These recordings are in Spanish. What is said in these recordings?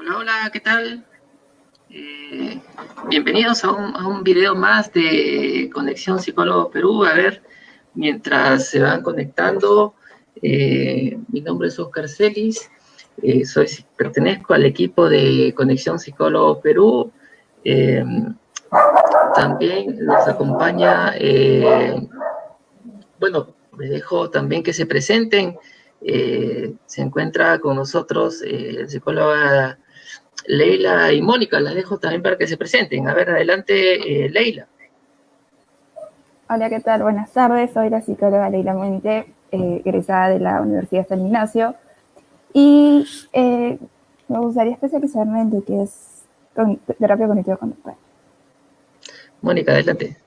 Hola, hola, ¿qué tal? Eh, Bienvenidos a un video más de Conexión Psicólogo Perú. A ver, mientras se van conectando, mi nombre es Oscar Celis, pertenezco al equipo de Conexión Psicólogo Perú. Eh, También nos acompaña, bueno, les dejo también que se presenten. Se encuentra con nosotros el psicólogo Leila y Mónica. Las dejo también para que se presenten. A ver, adelante, Leila. Hola, ¿qué tal? Buenas tardes. Soy la psicóloga Leila Muente, egresada de la Universidad San Ignacio. Y me gustaría especializarme en lo que es terapia cognitivo-conductual. Mónica, adelante.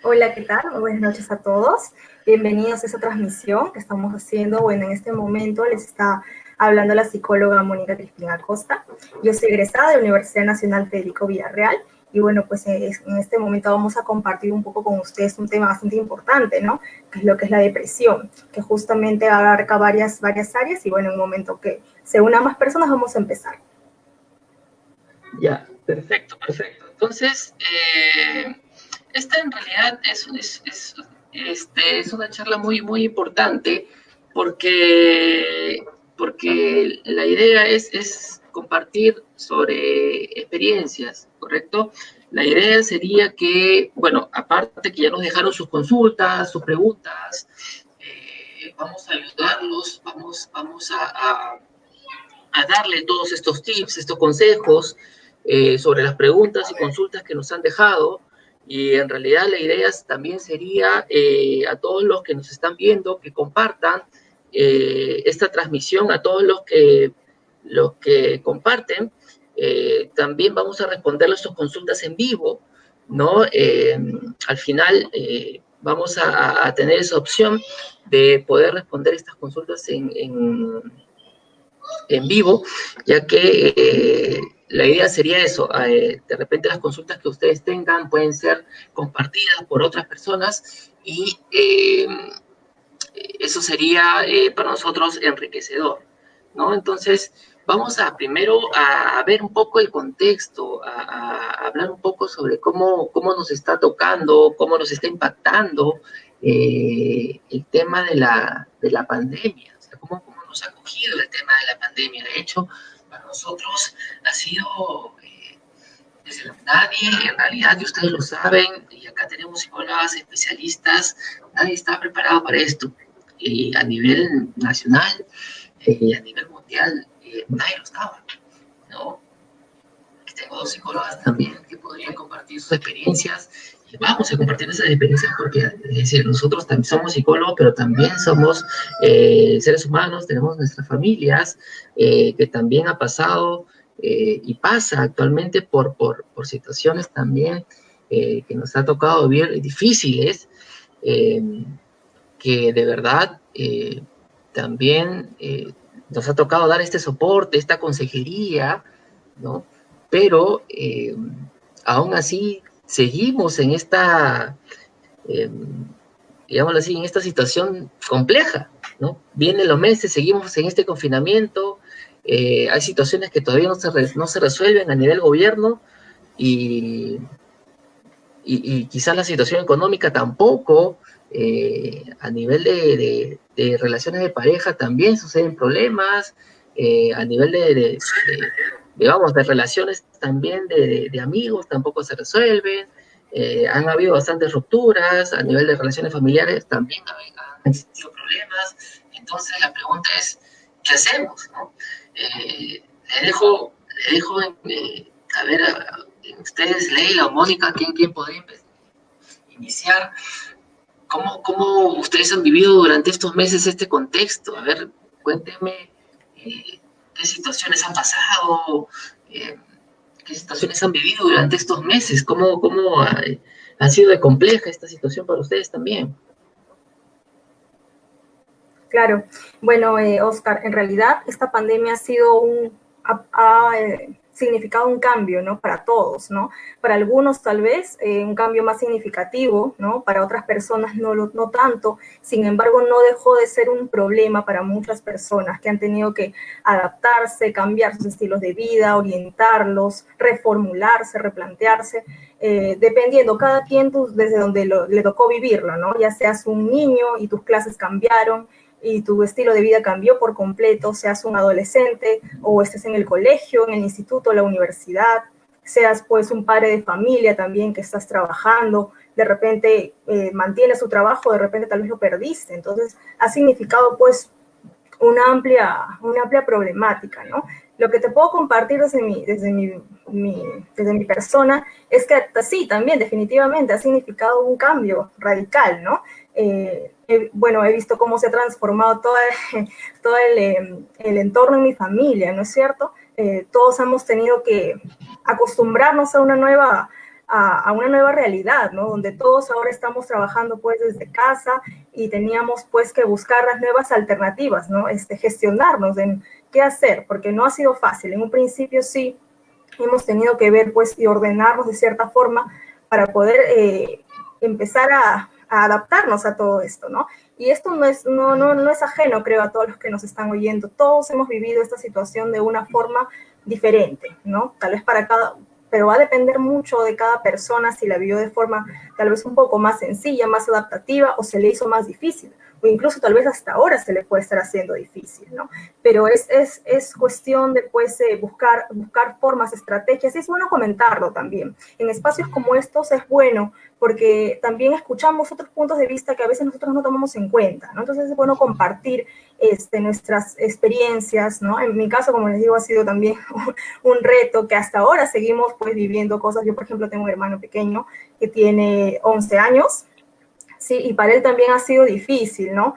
Hola, ¿qué tal? Muy buenas noches a todos. Bienvenidos a esta transmisión que estamos haciendo. Bueno, en este momento les está hablando la psicóloga Mónica Crispín Acosta. Yo soy egresada de la Universidad Nacional Federico Villarreal. Y bueno, pues en este momento vamos a compartir un poco con ustedes un tema bastante importante, ¿no? Que es lo que es la depresión, que justamente abarca varias áreas. Y bueno, en un momento que se unan más personas, vamos a empezar. Ya, perfecto. Entonces, esta en realidad es una charla muy, muy importante porque la idea es compartir sobre experiencias, ¿correcto? La idea sería que, bueno, aparte que ya nos dejaron sus consultas, sus preguntas, vamos a ayudarlos, vamos a darle todos estos tips, estos consejos sobre las preguntas y consultas que nos han dejado. Y en realidad la idea también sería a todos los que nos están viendo que compartan esta transmisión, a todos los que comparten. También vamos a responderles sus consultas en vivo, ¿no? Al final vamos a tener esa opción de poder responder estas consultas en vivo, ya que la idea sería eso, de repente las consultas que ustedes tengan pueden ser compartidas por otras personas y eso sería para nosotros enriquecedor, ¿no? Entonces, vamos a primero a ver un poco el contexto, a hablar un poco sobre cómo nos está tocando, cómo nos está impactando el tema de la pandemia, o sea, cómo nos ha cogido el tema de la pandemia. De hecho, para nosotros ha sido nadie, en realidad, y ustedes lo saben, y acá tenemos psicólogas especialistas, nadie está preparado para esto. A nivel nacional y a nivel mundial, nadie lo estaba, ¿no? Tengo dos psicólogas también que podrían compartir sus experiencias y vamos a compartir esas experiencias porque es decir, nosotros también somos psicólogos, pero también somos seres humanos, tenemos nuestras familias que también ha pasado y pasa actualmente por situaciones también que nos ha tocado vivir difíciles, que de verdad también nos ha tocado dar este soporte, esta consejería, ¿no? Pero aún así seguimos en esta, digámoslo así, en esta situación compleja, ¿no? Vienen los meses, seguimos en este confinamiento, hay situaciones que todavía no se resuelven a nivel gobierno y quizás la situación económica tampoco, a nivel de relaciones de pareja también suceden problemas, a nivel digamos, de relaciones también de amigos tampoco se resuelven, han habido bastantes rupturas, a nivel de relaciones familiares también han existido problemas. Entonces la pregunta es, ¿qué hacemos? ¿No? Le dejo a ver, ustedes, Leila o Mónica, ¿quién podría iniciar? ¿Cómo ustedes han vivido durante estos meses este contexto? A ver, cuéntenme qué situaciones han pasado, qué situaciones han vivido durante estos meses, cómo ha sido de compleja esta situación para ustedes también. Claro, bueno, Oscar, en realidad esta pandemia ha sido significado un cambio, ¿no? Para todos, ¿no? Para algunos tal vez un cambio más significativo, ¿no? Para otras personas no tanto. Sin embargo, no dejó de ser un problema para muchas personas que han tenido que adaptarse, cambiar sus estilos de vida, orientarlos, reformularse, replantearse, dependiendo cada quien desde donde le tocó vivirlo, ¿no? Ya seas un niño y tus clases cambiaron, y tu estilo de vida cambió por completo, seas un adolescente o estés en el colegio, en el instituto, la universidad, seas pues un padre de familia también que estás trabajando, de repente mantienes tu trabajo, de repente tal vez lo perdiste. Entonces ha significado pues una amplia problemática, ¿no? Lo que te puedo compartir desde mi persona es que sí, también definitivamente ha significado un cambio radical, ¿no? Bueno, he visto cómo se ha transformado todo el entorno en mi familia, ¿no es cierto? Todos hemos tenido que acostumbrarnos a una nueva realidad, ¿no? Donde todos ahora estamos trabajando pues desde casa y teníamos pues que buscar las nuevas alternativas, ¿no? Gestionarnos en qué hacer, porque no ha sido fácil. En un principio sí hemos tenido que ver pues y ordenarnos de cierta forma para poder empezar a adaptarnos a todo esto, ¿no? Y esto no es ajeno, creo, a todos los que nos están oyendo. Todos hemos vivido esta situación de una forma diferente, ¿no? Tal vez pero va a depender mucho de cada persona si la vivió de forma tal vez un poco más sencilla, más adaptativa, o se le hizo más difícil, o incluso tal vez hasta ahora se le puede estar haciendo difícil, ¿no? Pero es cuestión de pues, buscar formas, estrategias, y es bueno comentarlo también. En espacios como estos es bueno, porque también escuchamos otros puntos de vista que a veces nosotros no tomamos en cuenta, ¿no? Entonces es bueno compartir nuestras experiencias, ¿no? En mi caso, como les digo, ha sido también un reto que hasta ahora seguimos pues viviendo cosas. Yo, por ejemplo, tengo un hermano pequeño que tiene 11 años, sí, y para él también ha sido difícil, ¿no?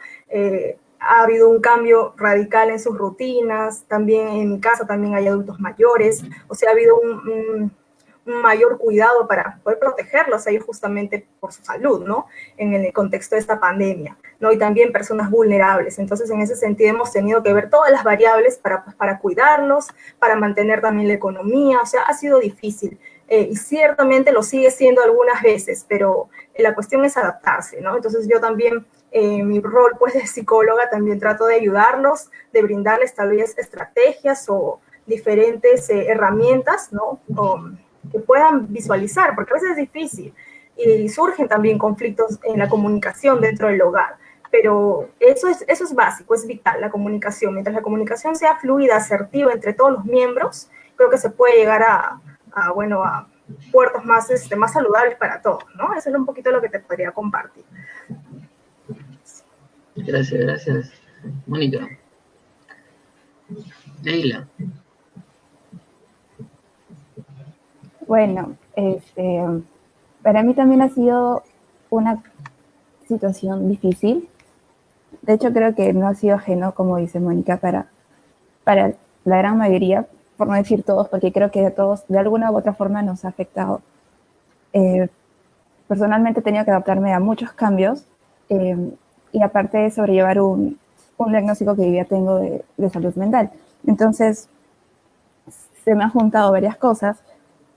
Ha habido un cambio radical en sus rutinas, también en mi casa también hay adultos mayores, o sea, ha habido un mayor cuidado para poder protegerlos a ellos justamente por su salud, ¿no? En el contexto de esta pandemia, ¿no? Y también personas vulnerables. Entonces, en ese sentido, hemos tenido que ver todas las variables para cuidarlos, para mantener también la economía. O sea, ha sido difícil. Y ciertamente lo sigue siendo algunas veces, pero la cuestión es adaptarse, ¿no? Entonces, yo también, mi rol, pues, de psicóloga, también trato de ayudarlos, de brindarles tal vez estrategias o diferentes herramientas, ¿no? Que puedan visualizar, porque a veces es difícil y surgen también conflictos en la comunicación dentro del hogar, pero eso es básico, es vital, la comunicación. Mientras la comunicación sea fluida, asertiva entre todos los miembros, creo que se puede llegar a puertos más saludables para todos, ¿no? Eso es un poquito lo que te podría compartir. Gracias, Mónica. Leila. Bueno, para mí también ha sido una situación difícil. De hecho, creo que no ha sido ajeno, como dice Mónica, para la gran mayoría, por no decir todos, porque creo que a todos de alguna u otra forma nos ha afectado. Personalmente he tenido que adaptarme a muchos cambios y aparte de sobrellevar un diagnóstico que ya tengo de salud mental. Entonces, se me han juntado varias cosas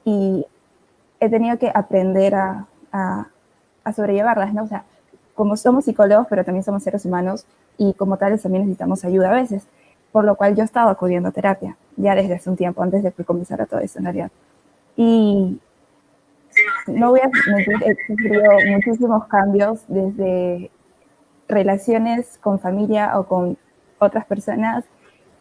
y he tenido que aprender a sobrellevarlas, ¿no? O sea, como somos psicólogos, pero también somos seres humanos y como tales también necesitamos ayuda a veces, por lo cual yo he estado acudiendo a terapia ya desde hace un tiempo, antes de que comenzara todo esto en realidad. Y no voy a mentir, he sufrido muchísimos cambios desde relaciones con familia o con otras personas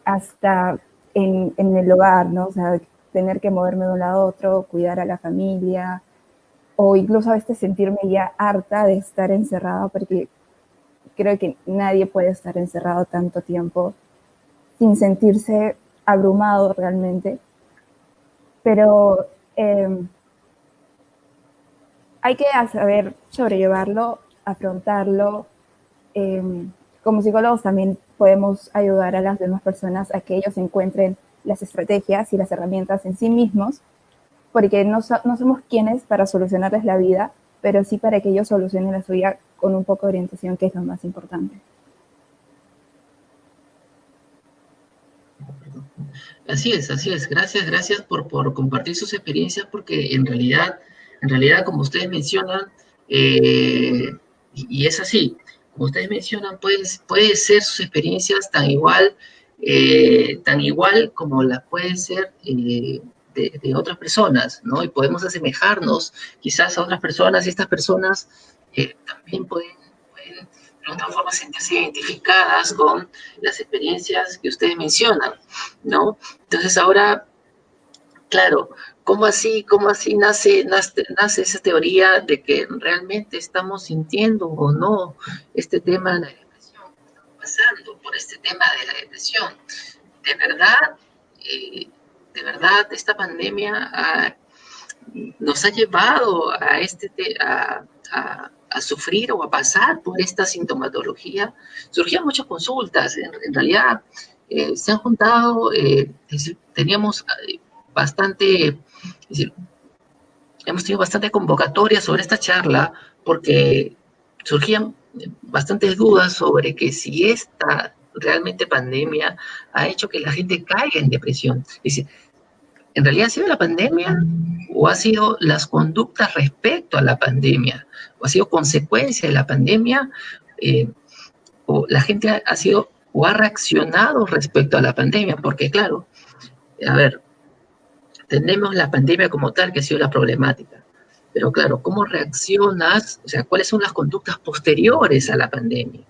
hasta en el hogar, ¿no? O sea, tener que moverme de un lado a otro, cuidar a la familia, o incluso a veces sentirme ya harta de estar encerrada, porque creo que nadie puede estar encerrado tanto tiempo sin sentirse abrumado realmente. Pero hay que saber sobrellevarlo, afrontarlo. Como psicólogos también podemos ayudar a las demás personas a que ellos encuentren las estrategias y las herramientas en sí mismos, porque no somos quienes para solucionarles la vida, pero sí para que ellos solucionen la suya con un poco de orientación, que es lo más importante. Así es, así es. Gracias, gracias por compartir sus experiencias, porque en realidad, como ustedes mencionan, y es así, como ustedes mencionan, puede ser sus experiencias tan igual como las pueden ser de otras personas, ¿no? Y podemos asemejarnos quizás a otras personas, y estas personas también pueden de otra forma sentirse identificadas con las experiencias que ustedes mencionan, ¿no? Entonces ahora, claro, cómo así nace esa teoría de que realmente estamos sintiendo o no este tema de la depresión, estamos pasando por este tema de la depresión? De verdad, eh, de verdad, esta pandemia nos ha llevado a sufrir o a pasar por esta sintomatología. Surgían muchas consultas, en realidad se han juntado, teníamos bastante, es decir, hemos tenido bastante convocatoria sobre esta charla porque surgían bastantes dudas sobre que si esta realmente pandemia ha hecho que la gente caiga en depresión. Es decir, ¿en realidad ha sido la pandemia o ha sido las conductas respecto a la pandemia? ¿O ha sido consecuencia de la pandemia? ¿O la gente ha sido o ha reaccionado respecto a la pandemia? Porque claro, a ver, tenemos la pandemia como tal que ha sido la problemática. Pero claro, ¿cómo reaccionas? O sea, ¿cuáles son las conductas posteriores a la pandemia?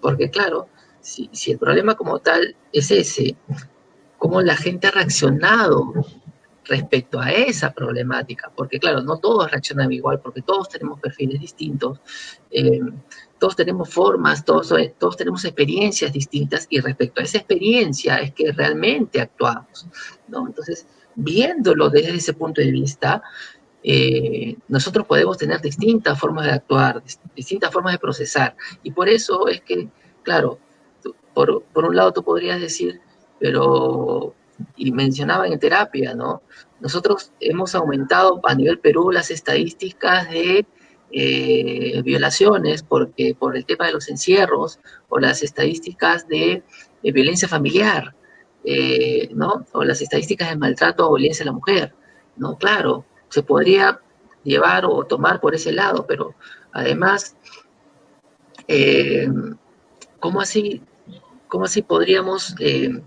Porque claro, si el problema como tal es ese, ¿cómo la gente ha reaccionado respecto a esa problemática? Porque claro, no todos reaccionan igual, porque todos tenemos perfiles distintos, eh, todos tenemos formas, todos tenemos experiencias distintas, y respecto a esa experiencia es que realmente actuamos, ¿no? Entonces, viéndolo desde ese punto de vista, nosotros podemos tener distintas formas de actuar, distintas formas de procesar, y por eso es que, claro, por un lado tú podrías decir, pero, y mencionaban en terapia, ¿no? Nosotros hemos aumentado a nivel Perú las estadísticas de violaciones porque por el tema de los encierros, o las estadísticas de violencia familiar, ¿no? O las estadísticas de maltrato o violencia a la mujer, ¿no? Claro, se podría llevar o tomar por ese lado, pero además, eh, ¿cómo así, cómo así podríamos eh,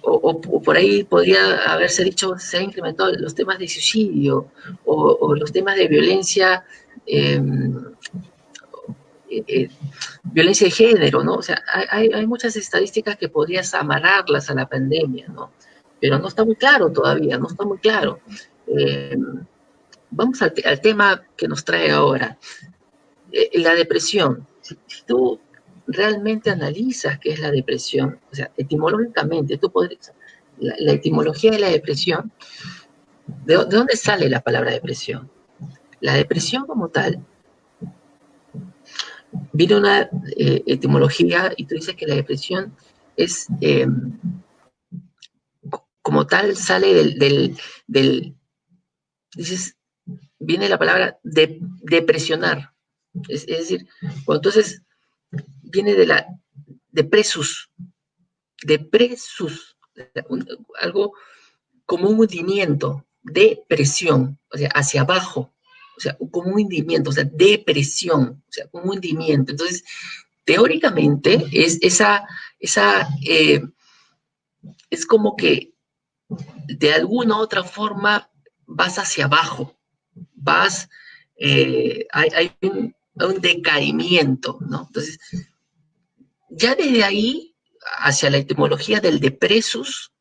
o por ahí podría haberse dicho, se han incrementado los temas de suicidio o los temas de violencia, eh, eh, violencia de género, ¿no? O sea, hay muchas estadísticas que podrías amarrarlas a la pandemia, ¿no? Pero no está muy claro todavía, no está muy claro. Eh, Vamos al tema que nos trae ahora, la depresión. Si tú realmente analizas qué es la depresión, o sea, etimológicamente, tú podrías, la etimología de la depresión, ¿de dónde sale la palabra depresión? La depresión como tal, viene una etimología, y tú dices que la depresión es, como tal, sale dices, viene la palabra depresionar, es decir, cuando entonces viene de presus, algo como un hundimiento, depresión, o sea, hacia abajo, o sea, como un hundimiento, o sea, depresión, o sea, como un hundimiento. Entonces, teóricamente, es como que de alguna u otra forma vas hacia abajo, hay un decaimiento, ¿no? Entonces, ya desde ahí, hacia la etimología del depresus,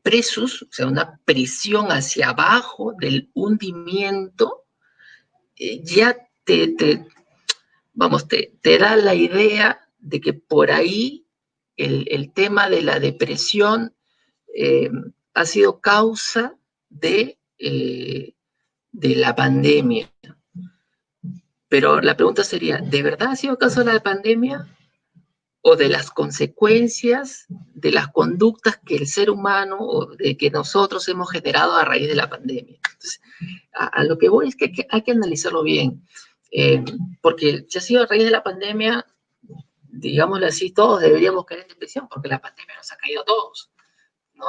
presus, o sea, una presión hacia abajo del hundimiento, ya te da la idea de que por ahí el tema de la depresión ha sido causa de la pandemia. Pero la pregunta sería, ¿de verdad ha sido causa de la pandemia? ¿O de las consecuencias de las conductas que el ser humano o de que nosotros hemos generado a raíz de la pandemia? Entonces, a lo que voy es que hay que analizarlo bien, porque si ha sido a raíz de la pandemia, digámoslo así, todos deberíamos caer en depresión porque la pandemia nos ha caído a todos, ¿no?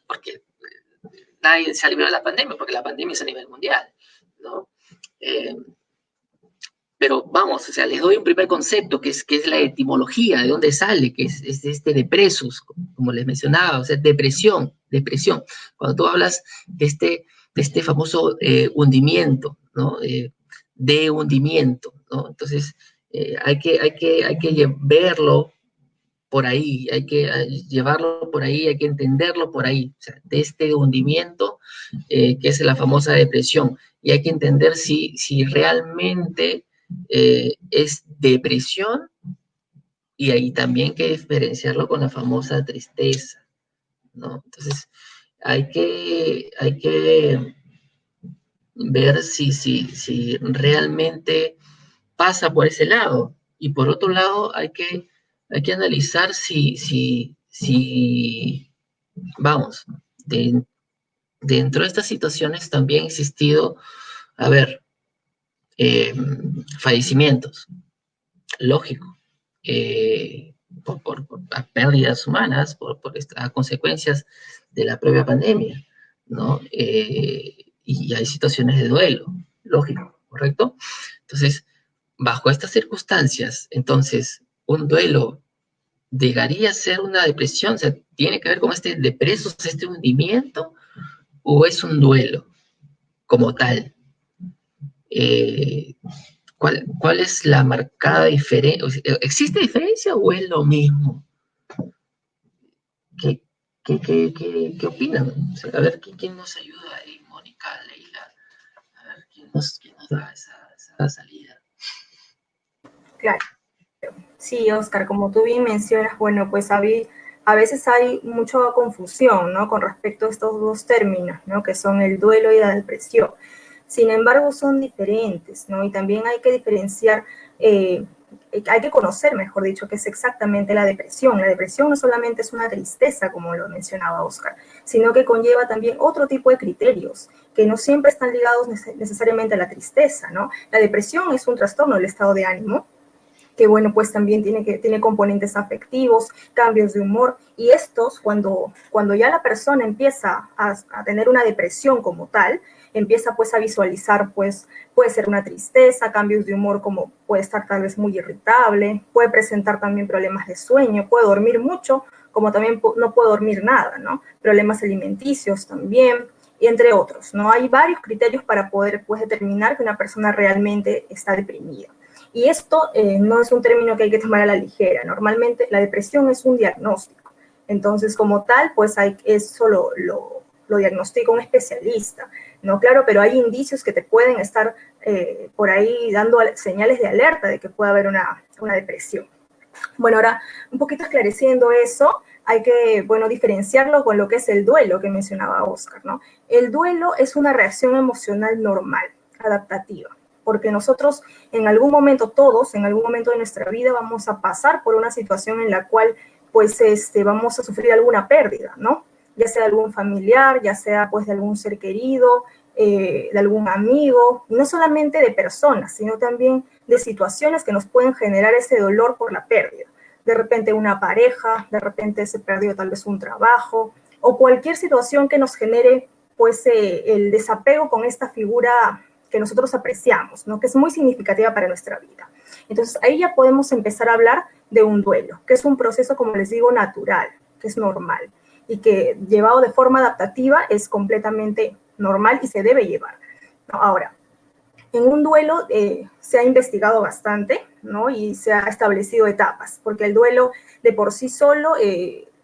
Porque nadie se ha librado de la pandemia, porque la pandemia es a nivel mundial, ¿no? Pero vamos, o sea, les doy un primer concepto, que es la etimología, de dónde sale, que es este depresus, como les mencionaba, o sea, depresión. Cuando tú hablas de este famoso hundimiento, ¿no? De hundimiento, ¿no? Entonces, hay que verlo por ahí, hay que llevarlo por ahí, hay que entenderlo por ahí, o sea, de este hundimiento, que es la famosa depresión, y hay que entender si realmente es depresión, y ahí también hay que diferenciarlo con la famosa tristeza, ¿no? Entonces, hay que ver si realmente pasa por ese lado, y por otro lado hay que analizar vamos, dentro de estas situaciones también ha existido, a ver, fallecimientos, lógico, por pérdidas humanas, por estas consecuencias de la propia pandemia, ¿no? Y hay situaciones de duelo, lógico, ¿correcto? Entonces, bajo estas circunstancias, entonces, un duelo llegaría a ser una depresión, o sea, tiene que ver con este depreso, este hundimiento, o es un duelo como tal. ¿Cuál es la marcada diferencia? ¿Existe diferencia o es lo mismo? ¿Qué opinan? O sea, a ver, ¿quién nos ayuda ahí? Mónica, Leila, a ver, ¿quién nos da esa salida? Claro. Sí, Oscar, como tú bien mencionas, bueno, pues a veces hay mucha confusión, ¿no? Con respecto a estos dos términos, ¿no? Que son el duelo y la depresión. Sin embargo, son diferentes, ¿no? Y también hay que diferenciar, hay que conocer, mejor dicho, qué es exactamente la depresión. La depresión no solamente es una tristeza, como lo mencionaba Oscar, sino que conlleva también otro tipo de criterios que no siempre están ligados necesariamente a la tristeza, ¿no? La depresión es un trastorno del estado de ánimo, que bueno, pues también tiene componentes afectivos, cambios de humor, y estos, cuando ya la persona empieza a tener una depresión como tal, empieza pues a visualizar, pues puede ser una tristeza, cambios de humor, como puede estar tal vez muy irritable, puede presentar también problemas de sueño, puede dormir mucho, como también no puede dormir nada, ¿no? Problemas alimenticios también, y entre otros, ¿no? Hay varios criterios para poder pues determinar que una persona realmente está deprimida. Y esto no es un término que hay que tomar a la ligera. Normalmente la depresión es un diagnóstico. Entonces, como tal, pues eso lo diagnostica un especialista, ¿no? Claro, pero hay indicios que te pueden estar por ahí dando señales de alerta de que puede haber una depresión. Bueno, ahora, un poquito esclareciendo eso, hay que, bueno, diferenciarlo con lo que es el duelo que mencionaba Oscar, ¿no? El duelo es una reacción emocional normal, adaptativa, porque nosotros en algún momento, todos, en algún momento de nuestra vida vamos a pasar por una situación en la cual pues vamos a sufrir alguna pérdida, ¿no? Ya sea de algún familiar, ya sea pues de algún ser querido, de algún amigo, y no solamente de personas, sino también de situaciones que nos pueden generar ese dolor por la pérdida. De repente una pareja, de repente se perdió tal vez un trabajo, o cualquier situación que nos genere pues el desapego con esta figura que nosotros apreciamos, ¿no? Que es muy significativa para nuestra vida. Entonces, ahí ya podemos empezar a hablar de un duelo, que es un proceso, como les digo, natural, que es normal, y que llevado de forma adaptativa es completamente normal y se debe llevar, ¿no? Ahora, en un duelo se ha investigado bastante, ¿no? Y se ha establecido etapas, porque el duelo de por sí solo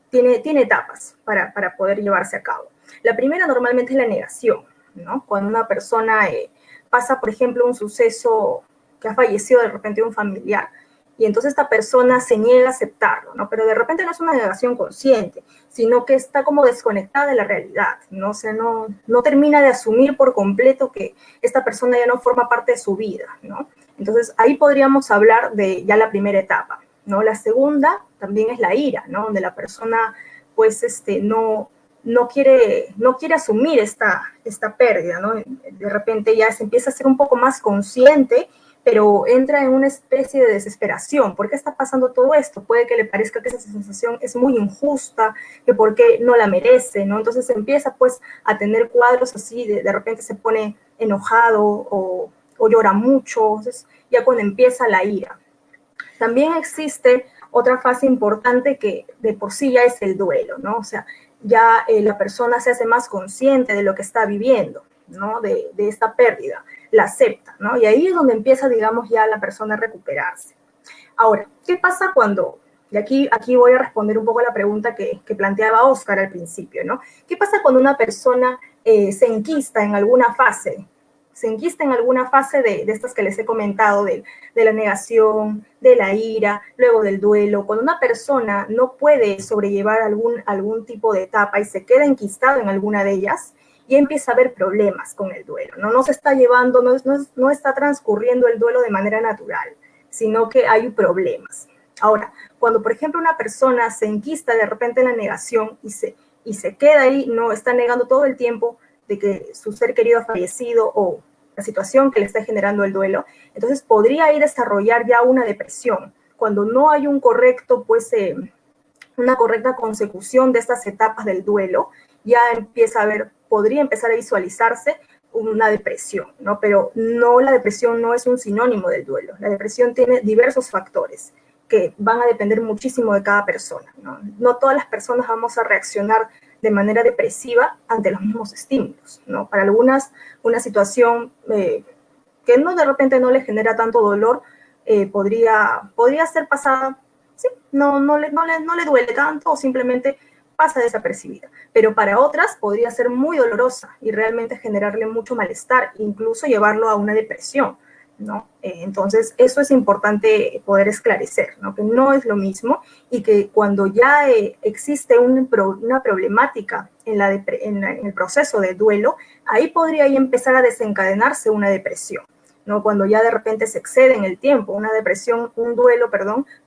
tiene etapas para poder llevarse a cabo. La primera normalmente es la negación, ¿no? Cuando una persona pasa, por ejemplo, un suceso que ha fallecido de repente un familiar, y entonces esta persona se niega a aceptarlo, ¿no? Pero de repente no es una negación consciente, sino que está como desconectada de la realidad, ¿no? O sea, no termina de asumir por completo que esta persona ya no forma parte de su vida, ¿no? Entonces ahí podríamos hablar de ya la primera etapa, ¿no? La segunda también es la ira, ¿no? Donde la persona pues no quiere asumir esta pérdida, ¿no? De repente ya se empieza a ser un poco más consciente, pero entra en una especie de desesperación. ¿Por qué está pasando todo esto? Puede que le parezca que esa sensación es muy injusta, que por qué no la merece, ¿no? Entonces empieza pues a tener cuadros así, de repente se pone enojado o llora mucho, entonces ya cuando empieza la ira. También existe otra fase importante que de por sí ya es el duelo, ¿no? O sea, ya la persona se hace más consciente de lo que está viviendo, ¿no? De esta pérdida, la acepta, ¿no? Y ahí es donde empieza, digamos, ya la persona a recuperarse. Ahora, ¿qué pasa cuando, y aquí voy a responder un poco a la pregunta que planteaba Oscar al principio, ¿no? ¿Qué pasa cuando una persona se enquista en alguna fase? Se enquista en alguna fase de estas que les he comentado, de la negación, de la ira, luego del duelo. Cuando una persona no puede sobrellevar algún tipo de etapa y se queda enquistado en alguna de ellas, y empieza a haber problemas con el duelo, ¿no? No se está llevando, no está transcurriendo el duelo de manera natural, sino que hay problemas. Ahora, cuando por ejemplo una persona se enquista de repente en la negación y se queda ahí, no está negando todo el tiempo de que su ser querido ha fallecido o la situación que le está generando el duelo, entonces podría ir a desarrollar ya una depresión, cuando no hay un correcto, pues, una correcta consecución de estas etapas del duelo, ya podría empezar a visualizarse una depresión, ¿no? Pero no, la depresión no es un sinónimo del duelo. La depresión tiene diversos factores que van a depender muchísimo de cada persona, ¿no? No todas las personas vamos a reaccionar de manera depresiva ante los mismos estímulos, ¿no? Para algunas, una situación que no, de repente no le genera tanto dolor, podría ser pasada, sí, no le duele tanto o simplemente pasa desapercibida. Pero para otras podría ser muy dolorosa y realmente generarle mucho malestar, incluso llevarlo a una depresión, ¿no? Entonces, eso es importante poder esclarecer, ¿no? Que no es lo mismo y que cuando ya existe una problemática en el proceso de duelo, ahí podría ya empezar a desencadenarse una depresión, ¿no? Cuando ya de repente se excede en el tiempo. Un duelo,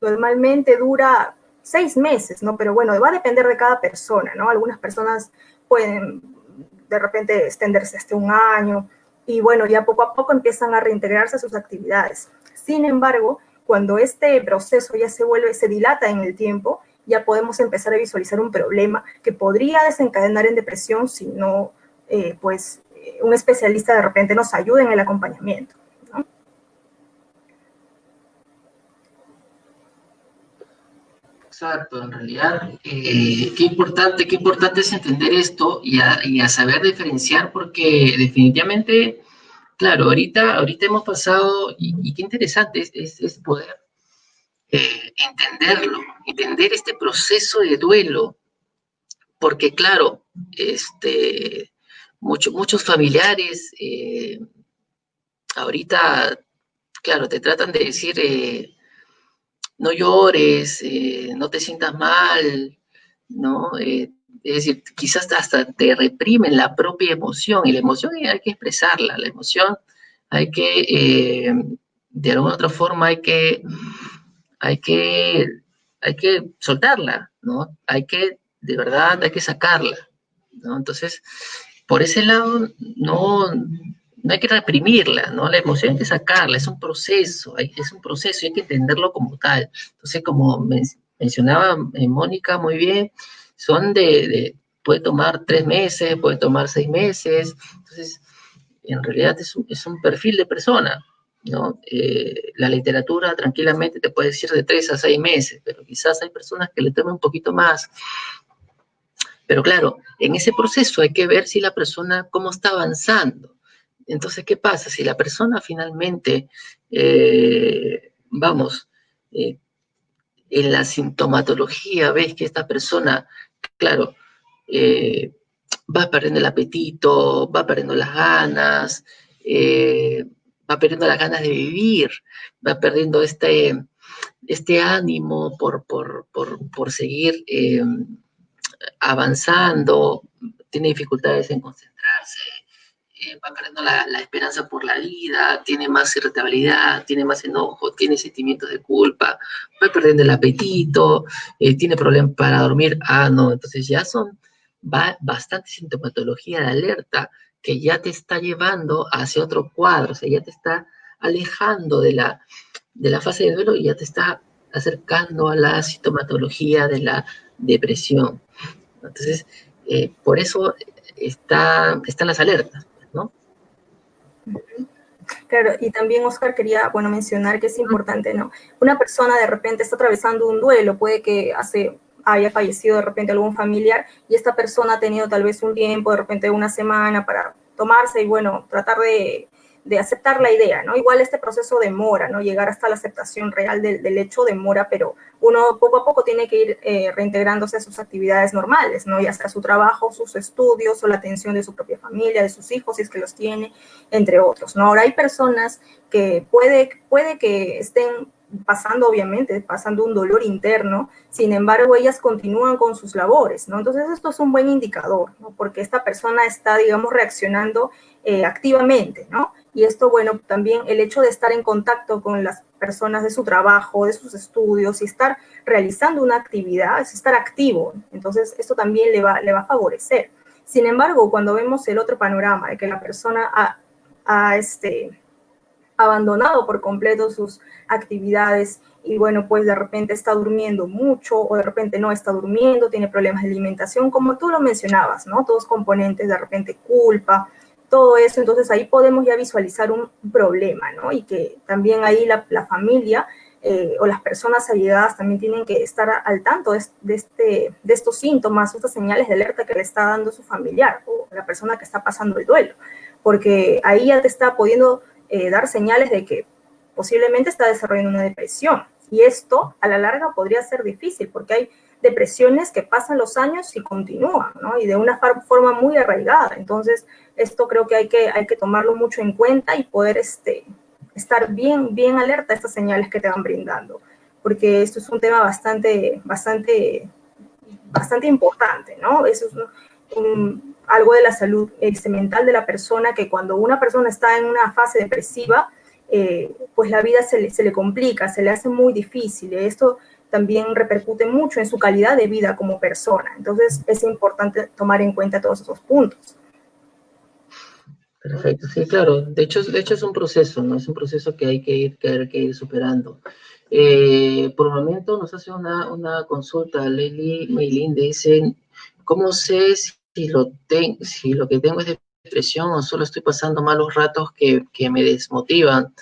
normalmente dura 6 meses, ¿no? Pero bueno, va a depender de cada persona, ¿no? Algunas personas pueden de repente extenderse hasta 1 año, y bueno, ya poco a poco empiezan a reintegrarse a sus actividades. Sin embargo, cuando este proceso ya se dilata en el tiempo, ya podemos empezar a visualizar un problema que podría desencadenar en depresión si no, un especialista de repente nos ayude en el acompañamiento, ¿no? Exacto, en realidad, qué importante es entender esto y a saber diferenciar, porque definitivamente, claro, ahorita hemos pasado, y qué interesante es poder entender este proceso de duelo, porque claro, muchos familiares ahorita, claro, te tratan de decir, no llores, no te sientas mal, ¿no? Es decir, quizás hasta te reprimen la propia emoción, y la emoción hay que expresarla, la emoción hay que, de alguna otra forma, hay que, hay que soltarla, ¿no? De verdad, hay que sacarla, ¿no? Entonces, por ese lado, no hay que reprimirla, ¿no? La emoción hay que sacarla, es un proceso y hay que entenderlo como tal. Entonces, como mencionaba Mónica muy bien, puede tomar 3 meses, puede tomar 6 meses, entonces, en realidad es un perfil de persona, ¿no? La literatura tranquilamente te puede decir de 3 a 6 meses, pero quizás hay personas que le tomen un poquito más. Pero claro, en ese proceso hay que ver si la persona, cómo está avanzando. Entonces, ¿qué pasa? Si la persona finalmente, en la sintomatología ves que esta persona, claro, va perdiendo el apetito, va perdiendo las ganas, va perdiendo las ganas de vivir, va perdiendo este ánimo por seguir avanzando, tiene dificultades en concentrarse, va perdiendo la esperanza por la vida, tiene más irritabilidad, tiene más enojo, tiene sentimientos de culpa, va perdiendo el apetito, tiene problemas para dormir. No, entonces ya va bastante sintomatología de alerta que ya te está llevando hacia otro cuadro, o sea, ya te está alejando de la fase de duelo y ya te está acercando a la sintomatología de la depresión. Entonces, por eso están las alertas, ¿no? Claro, y también, Oscar, quería, bueno, mencionar que es importante, ¿no? Una persona de repente está atravesando un duelo, puede que haya fallecido de repente algún familiar y esta persona ha tenido tal vez un tiempo, de repente una semana para tomarse y, bueno, tratar de aceptar la idea, ¿no? Igual este proceso demora, ¿no? Llegar hasta la aceptación real del hecho demora, pero uno poco a poco tiene que ir reintegrándose a sus actividades normales, ¿no? Ya sea su trabajo, sus estudios o la atención de su propia familia, de sus hijos, si es que los tiene, entre otros, ¿no? Ahora hay personas que puede que estén pasando, obviamente, pasando un dolor interno, sin embargo, ellas continúan con sus labores, ¿no? Entonces, esto es un buen indicador, ¿no? Porque esta persona está, digamos, reaccionando activamente, ¿no? Y esto, bueno, también el hecho de estar en contacto con las personas de su trabajo, de sus estudios y estar realizando una actividad, es estar activo. Entonces, esto también le va a favorecer. Sin embargo, cuando vemos el otro panorama de que la persona ha abandonado por completo sus actividades y bueno, pues de repente está durmiendo mucho o de repente no está durmiendo, tiene problemas de alimentación, como tú lo mencionabas, ¿no? Todos componentes, de repente culpa, todo eso, entonces ahí podemos ya visualizar un problema, ¿no? Y que también ahí la familia o las personas allegadas también tienen que estar al tanto de estos síntomas, estas señales de alerta que le está dando su familiar o la persona que está pasando el duelo, porque ahí ya te está pudiendo dar señales de que posiblemente está desarrollando una depresión. Y esto a la larga podría ser difícil porque hay depresiones que pasan los años y continúan, ¿no? Y de una forma muy arraigada. Entonces, esto creo que hay que tomarlo mucho en cuenta y poder estar bien alerta a estas señales que te van brindando. Porque esto es un tema bastante importante, ¿no? Eso es algo de la salud mental de la persona, que cuando una persona está en una fase depresiva, pues la vida se le complica, se le hace muy difícil. Esto también repercute mucho en su calidad de vida como persona. Entonces es importante tomar en cuenta todos esos puntos. Perfecto, sí, claro. De hecho es un proceso, ¿no? Es un proceso que hay que ir superando. Por el momento nos hace una consulta, Lely Meilín, dicen, ¿cómo sé si lo que tengo es depresión o solo estoy pasando malos ratos que me desmotivan?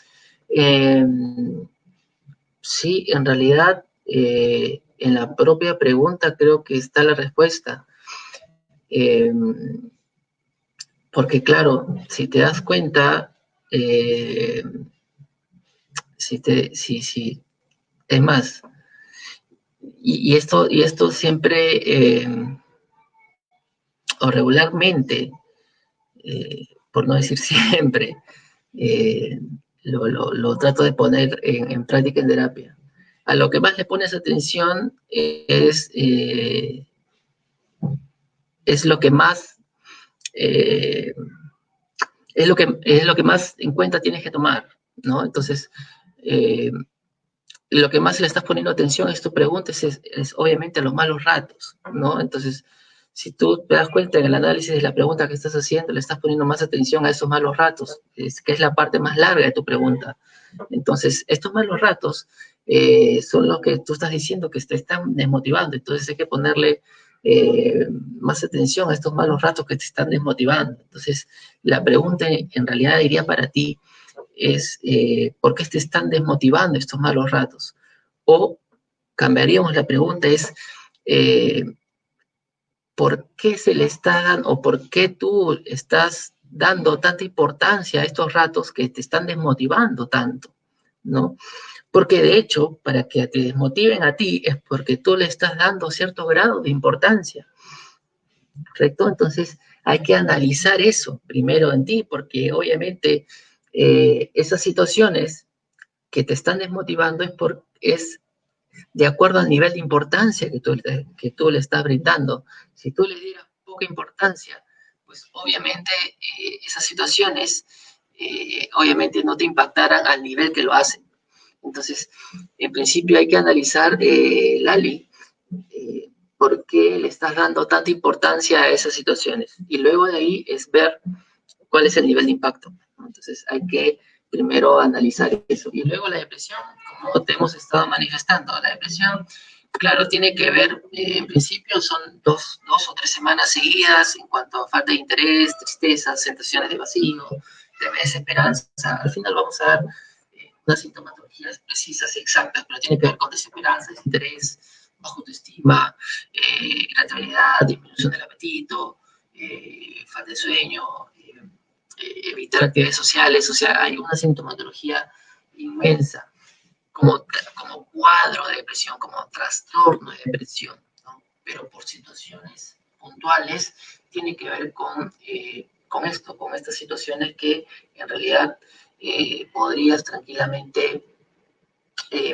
Sí, en realidad, en la propia pregunta creo que está la respuesta. Porque claro, si te das cuenta, es más, y esto siempre, o regularmente, por no decir siempre, lo trato de poner en práctica en terapia. A lo que más le pones atención es lo que más es lo que más en cuenta tienes que tomar, ¿no? Entonces, lo que más le estás poniendo atención a tus preguntas es obviamente a los malos ratos, ¿no? Entonces, si tú te das cuenta en el análisis de la pregunta que estás haciendo, le estás poniendo más atención a esos malos ratos, que es la parte más larga de tu pregunta. Entonces, estos malos ratos son los que tú estás diciendo que te están desmotivando, entonces hay que ponerle más atención a estos malos ratos que te están desmotivando. Entonces, la pregunta en realidad diría para ti es ¿por qué te están desmotivando estos malos ratos? O cambiaríamos la pregunta, es ¿por qué se le está dando o por qué tú estás dando tanta importancia a estos ratos que te están desmotivando tanto, ¿no? Porque de hecho, para que te desmotiven a ti es porque tú le estás dando cierto grado de importancia, ¿correcto? Entonces hay que analizar eso primero en ti, porque obviamente esas situaciones que te están desmotivando es de acuerdo al nivel de importancia que tú le estás brindando. Si tú le dieras poca importancia, pues obviamente esas situaciones obviamente no te impactarán al nivel que lo hacen. Entonces, en principio hay que analizar, Lali, por qué le estás dando tanta importancia a esas situaciones. Y luego de ahí es ver cuál es el nivel de impacto. Entonces, hay que primero analizar eso. Y luego la depresión, como te hemos estado manifestando, la depresión, claro, tiene que ver, en principio son dos o tres semanas seguidas en cuanto a falta de interés, tristeza, sensaciones de vacío, de desesperanza. Al final vamos a dar unas sintomatologías precisas y exactas, pero tiene que ver con desesperanza, desinterés, baja autoestima, irritabilidad, disminución del apetito, falta de sueño, evitar actividades sociales. O sea, hay una sintomatología inmensa como cuadro de depresión, como trastorno de depresión, ¿no? Pero por situaciones puntuales tiene que ver con esto, con estas situaciones que en realidad podrías tranquilamente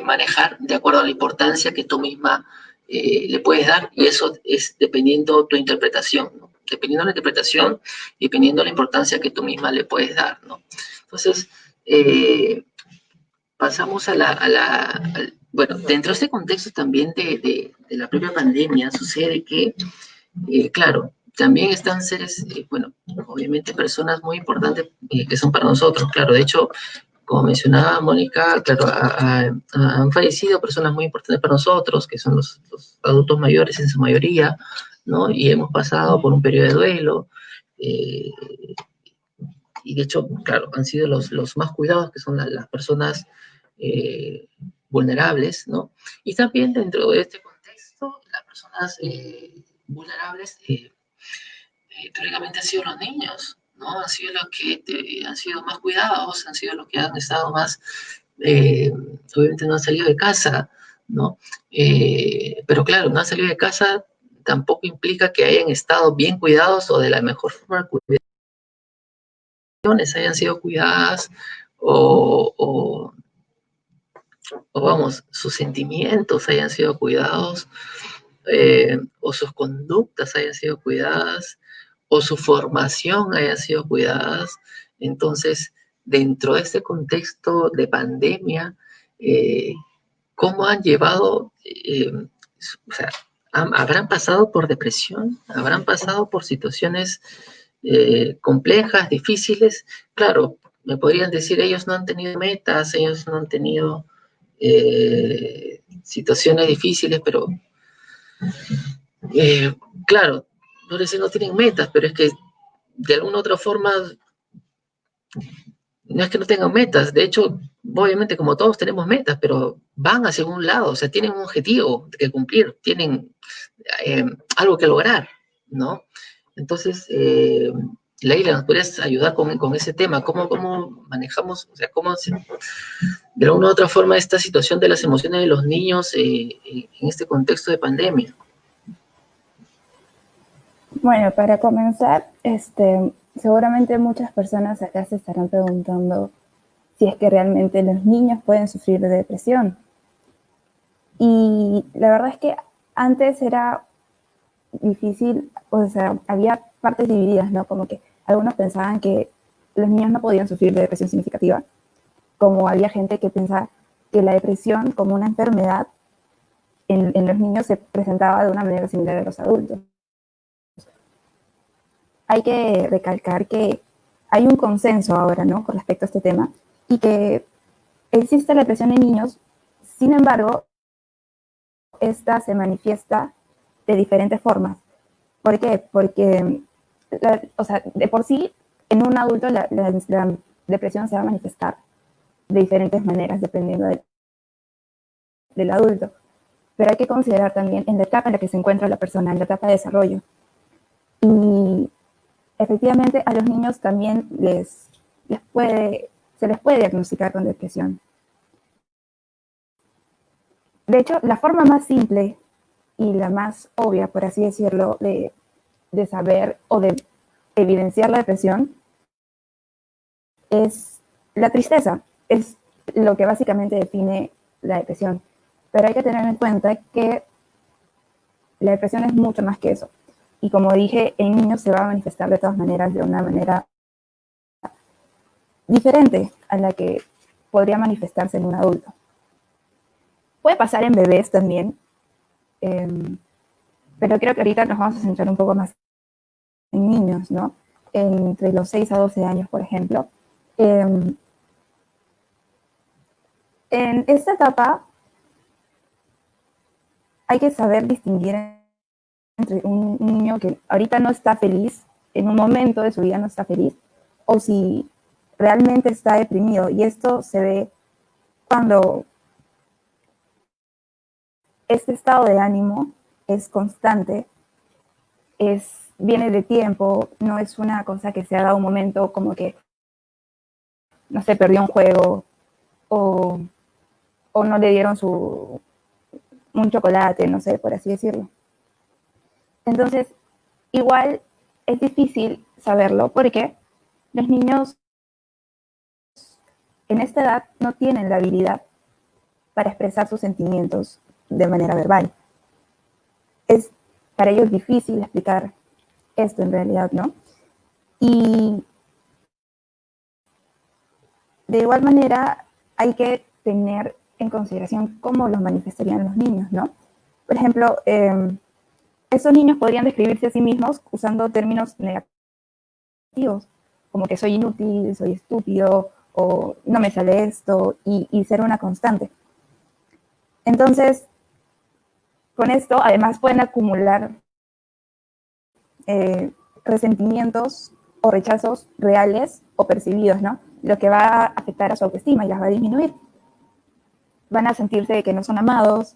manejar de acuerdo a la importancia que tú misma le puedes dar, y eso es dependiendo tu interpretación, ¿no? Dependiendo de la interpretación, dependiendo de la importancia que tú misma le puedes dar, ¿no? Entonces, pasamos bueno, dentro de este contexto también de la propia pandemia, sucede que, claro, también están seres, bueno, obviamente personas muy importantes que son para nosotros, claro. De hecho, como mencionaba Mónica, claro, han fallecido personas muy importantes para nosotros, que son los adultos mayores en su mayoría, ¿no? Y hemos pasado por un periodo de duelo, eh, y de hecho, claro, han sido los más cuidados, que son las personas vulnerables, ¿no? Y también dentro de este contexto, las personas vulnerables teóricamente han sido los niños, ¿no? Han sido los que han sido más cuidados, han sido los que han estado más, obviamente no han salido de casa, ¿no? Pero claro, no han salido de casa tampoco implica que hayan estado bien cuidados o de la mejor forma hayan sido cuidadas, o, o vamos, sus sentimientos hayan sido cuidados, o sus conductas hayan sido cuidadas, o su formación haya sido cuidadas. Entonces, dentro de este contexto de pandemia, ¿cómo han llevado, o sea, habrán pasado por depresión, habrán pasado por situaciones complejas, difíciles? Claro, me podrían decir, ellos no han tenido metas, ellos no han tenido situaciones difíciles, pero claro, no tienen metas, pero es que de alguna u otra forma, no es que no tengan metas, de hecho, obviamente como todos tenemos metas, pero van hacia un lado, o sea, tienen un objetivo que cumplir, tienen algo que lograr, ¿no? Entonces, Leila, ¿nos podrías ayudar con ese tema? ¿Cómo manejamos, o sea, de alguna u otra forma, esta situación de las emociones de los niños en este contexto de pandemia? Bueno, para comenzar, seguramente muchas personas acá se estarán preguntando si es que realmente los niños pueden sufrir de depresión. Y la verdad es que antes era difícil, o sea, había partes divididas, ¿no? Como que algunos pensaban que los niños no podían sufrir de depresión significativa, como había gente que pensaba que la depresión como una enfermedad en los niños se presentaba de una manera similar a los adultos. Hay que recalcar que hay un consenso ahora, ¿no?, con respecto a este tema, y que existe la depresión en niños. Sin embargo, esta se manifiesta de diferentes formas. ¿Por qué? Porque, o sea, de por sí, en un adulto la depresión se va a manifestar de diferentes maneras dependiendo del adulto. Pero hay que considerar también en la etapa en la que se encuentra la persona, en la etapa de desarrollo. Y efectivamente a los niños también se les puede diagnosticar con depresión. De hecho, la forma más simple y la más obvia, por así decirlo, de saber o de evidenciar la depresión es la tristeza. Es lo que básicamente define la depresión. Pero hay que tener en cuenta que la depresión es mucho más que eso. Y como dije, en niños se va a manifestar de todas maneras, de una manera diferente a la que podría manifestarse en un adulto. Puede pasar en bebés también, pero creo que ahorita nos vamos a centrar un poco más en niños, ¿no? Entre los 6 a 12 años, por ejemplo. En esta etapa hay que saber distinguir entre un niño que ahorita no está feliz, en un momento de su vida no está feliz, o si realmente está deprimido. Y esto se ve cuando este estado de ánimo es constante, viene de tiempo, no es una cosa que se haga un momento como que, no sé, perdió un juego o, o no le dieron un chocolate, no sé, por así decirlo. Entonces, igual es difícil saberlo porque los niños en esta edad no tienen la habilidad para expresar sus sentimientos de manera verbal. Es para ellos difícil explicar esto en realidad, ¿no? Y de igual manera hay que tener en consideración cómo los manifestarían los niños, ¿no? Por ejemplo, esos niños podrían describirse a sí mismos usando términos negativos, como que soy inútil, soy estúpido, o no me sale esto, y ser una constante. Entonces, con esto, además pueden acumular resentimientos o rechazos reales o percibidos, ¿no? Lo que va a afectar a su autoestima y las va a disminuir. Van a sentirse que no son amados,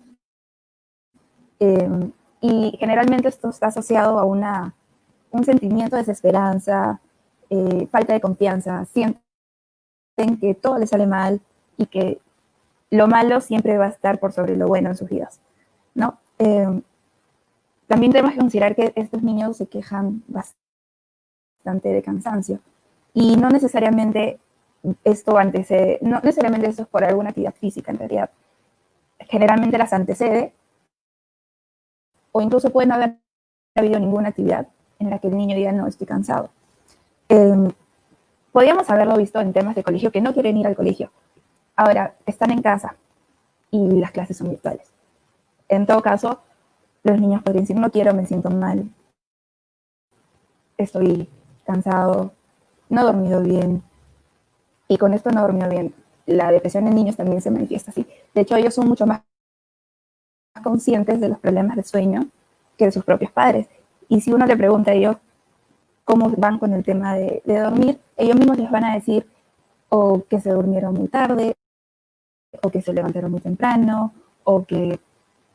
y generalmente esto está asociado a un sentimiento de desesperanza, falta de confianza, sienten que todo les sale mal y que lo malo siempre va a estar por sobre lo bueno en sus vidas, ¿no? También tenemos que considerar que estos niños se quejan bastante de cansancio y no necesariamente esto es por alguna actividad física en realidad. Generalmente las antecede o incluso puede no haber habido ninguna actividad en la que el niño diga no, estoy cansado. Podríamos haberlo visto en temas de colegio que no quieren ir al colegio. Ahora, están en casa y las clases son virtuales. En todo caso, los niños podrían decir, no quiero, me siento mal, estoy cansado, no he dormido bien. Y con esto no he dormido bien, la depresión en niños también se manifiesta así. De hecho, ellos son mucho más conscientes de los problemas de sueño que de sus propios padres. Y si uno le pregunta a ellos cómo van con el tema de dormir, ellos mismos les van a decir o que se durmieron muy tarde, o que se levantaron muy temprano, o que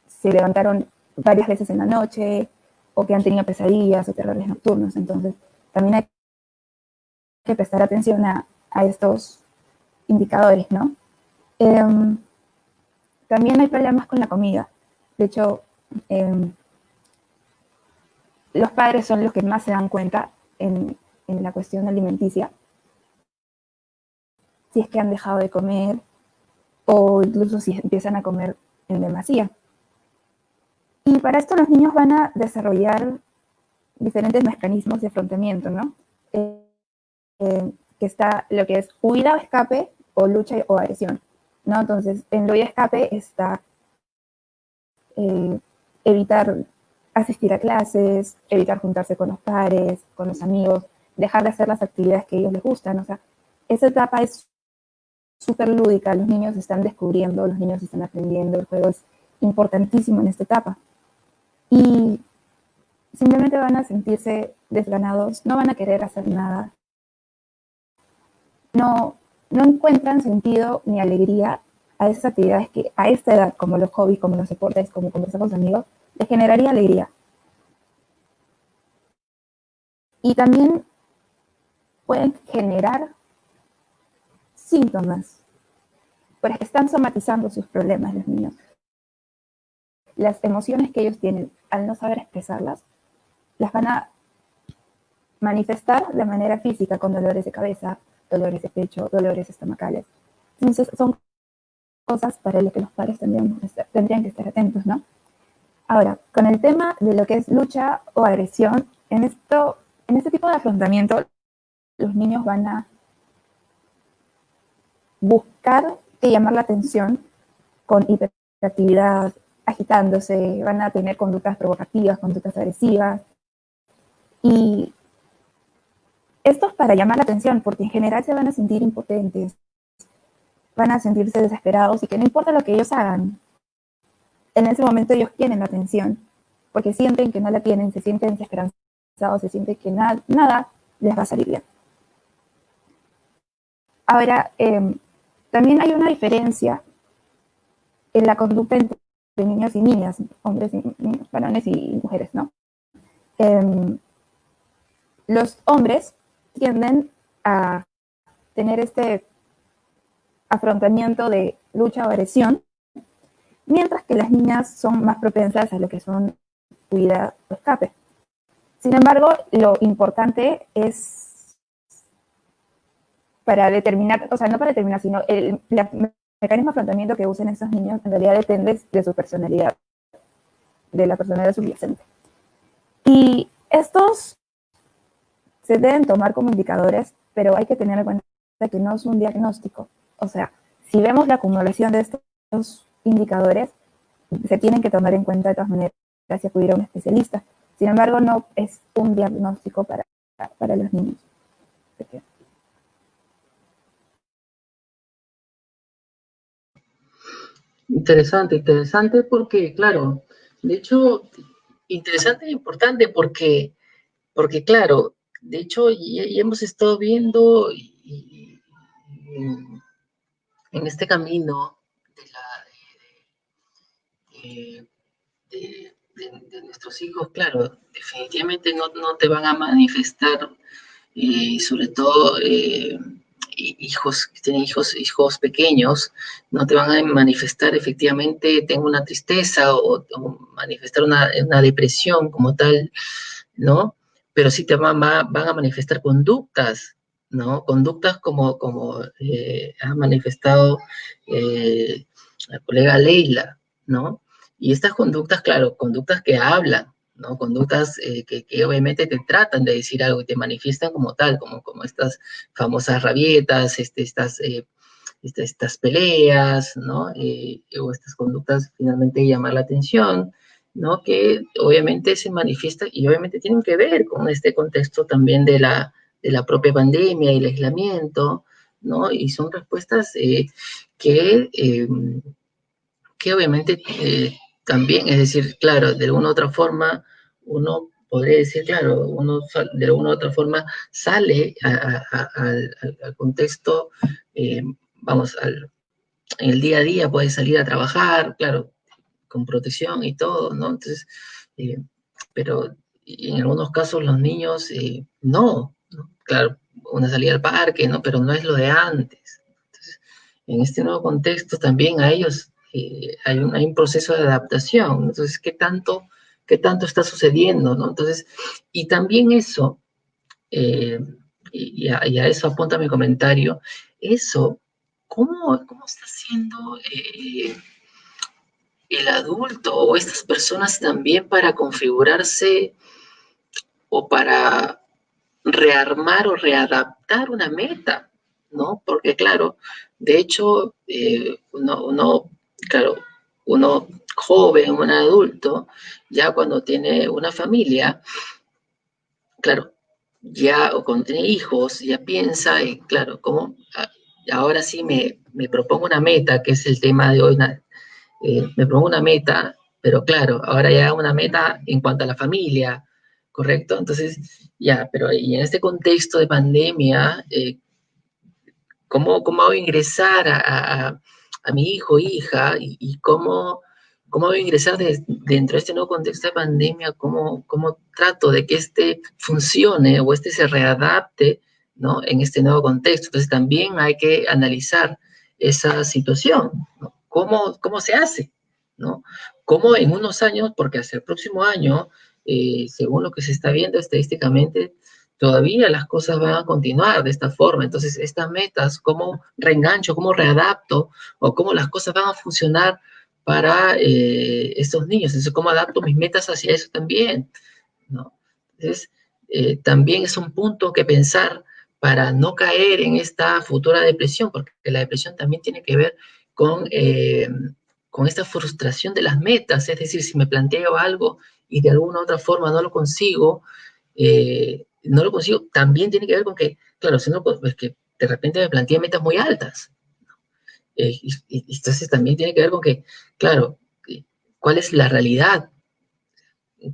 se levantaron varias veces en la noche, o que han tenido pesadillas o terrores nocturnos. Entonces, también hay que prestar atención a estos indicadores, ¿no? También hay problemas con la comida. De hecho, los padres son los que más se dan cuenta en la cuestión alimenticia, si es que han dejado de comer o incluso si empiezan a comer en demasía. Y para esto los niños van a desarrollar diferentes mecanismos de afrontamiento, ¿no? Que está lo que es huida o escape o lucha o agresión, ¿no? Entonces, en la huida o escape está evitar asistir a clases, evitar juntarse con los padres, con los amigos, dejar de hacer las actividades que a ellos les gustan. O sea, esa etapa es súper lúdica, los niños están descubriendo, los niños están aprendiendo, el juego es importantísimo en esta etapa. Y simplemente van a sentirse desganados, no van a querer hacer nada, no encuentran sentido ni alegría a esas actividades que a esta edad, como los hobbies, como los deportes, como conversar con sus amigos, les generaría alegría. Y también pueden generar síntomas, porque están somatizando sus problemas los niños. Las emociones que ellos tienen, al no saber expresarlas, las van a manifestar de manera física con dolores de cabeza, dolores de pecho, dolores estomacales. Entonces son cosas para las que los padres tendrían que estar atentos, ¿no? Ahora, con el tema de lo que es lucha o agresión, en este tipo de afrontamiento, los niños van a buscar llamar la atención con hiperactividad, agitándose, van a tener conductas provocativas, conductas agresivas. Y esto es para llamar la atención, porque en general se van a sentir impotentes, van a sentirse desesperados y que no importa lo que ellos hagan, en ese momento ellos quieren la atención, porque sienten que no la tienen, se sienten desesperanzados, se sienten que nada les va a salir bien. Ahora, también hay una diferencia en la conducta entre niños y niñas, hombres y niños, varones y mujeres, ¿no? Los hombres tienden a tener este afrontamiento de lucha o agresión, mientras que las niñas son más propensas a lo que son huida o escape. Sin embargo, lo importante es para determinar, o sea, no para determinar, sino el mecanismo de afrontamiento que usen esos niños en realidad depende de su personalidad, de la personalidad subyacente. Y estos se deben tomar como indicadores, pero hay que tener en cuenta que no es un diagnóstico. O sea, si vemos la acumulación de estos indicadores, se tienen que tomar en cuenta de todas maneras y acudir a un especialista. Sin embargo, no es un diagnóstico para los niños. Interesante porque, claro, de hecho, interesante e importante porque claro, de hecho, ya hemos estado viendo en este camino de nuestros hijos, claro, definitivamente no te van a manifestar, sobre todo hijos que tienen hijos pequeños, no te van a manifestar efectivamente, tengo una tristeza o manifestar una depresión como tal, ¿no? Pero sí te van a manifestar conductas, ¿no? Conductas como ha manifestado la colega Leila, ¿no? Y estas conductas, claro, conductas que hablan, ¿no? Conductas que obviamente te tratan de decir algo y te manifiestan como tal, como estas famosas rabietas, estas peleas, ¿no? O estas conductas finalmente llamar la atención, ¿no? Que obviamente se manifiesta y obviamente tienen que ver con este contexto también de la propia pandemia y el aislamiento, ¿no? Y son respuestas que obviamente también, es decir, claro, de alguna u otra forma, uno podría decir, claro, uno de alguna u otra forma sale al contexto, vamos, en el día a día puede salir a trabajar, claro, con protección y todo, ¿no? Entonces, pero en algunos casos los niños ¿no? Claro, una salida al parque, ¿no? Pero no es lo de antes. Entonces, en este nuevo contexto también a ellos hay un proceso de adaptación. Entonces, qué tanto está sucediendo, ¿no? Entonces, y también eso, eh, y a eso apunta mi comentario, eso, ¿cómo está siendo el adulto o estas personas también para configurarse o para rearmar o readaptar una meta, ¿no? Porque claro, de hecho, claro, uno joven, un adulto, ya cuando tiene una familia, claro, ya o cuando tiene hijos, ya piensa, claro, ¿cómo? Ahora sí me propongo una meta, que es el tema de hoy, me propongo una meta, pero claro, ahora ya una meta en cuanto a la familia, ¿correcto? Entonces, ya, pero y en este contexto de pandemia, ¿cómo voy a ingresar a mi hijo o hija y cómo voy a ingresar dentro de este nuevo contexto de pandemia? ¿Cómo trato de que este funcione o este se readapte, ¿no? En este nuevo contexto. Entonces, también hay que analizar esa situación, ¿no? ¿Cómo se hace? ¿No? ¿Cómo en unos años, porque hacia el próximo año, según lo que se está viendo estadísticamente, todavía las cosas van a continuar de esta forma. Entonces, estas metas, cómo reengancho, cómo readapto, o cómo las cosas van a funcionar para estos niños. Entonces, cómo adapto mis metas hacia eso también, ¿no? Entonces, también es un punto que pensar para no caer en esta futura depresión, porque la depresión también tiene que ver con esta frustración de las metas. Es decir, si me planteo algo y de alguna u otra forma no lo consigo, también tiene que ver con que, claro, si no, pues que de repente me planteé metas muy altas. Entonces también tiene que ver con que, claro, ¿cuál es la realidad?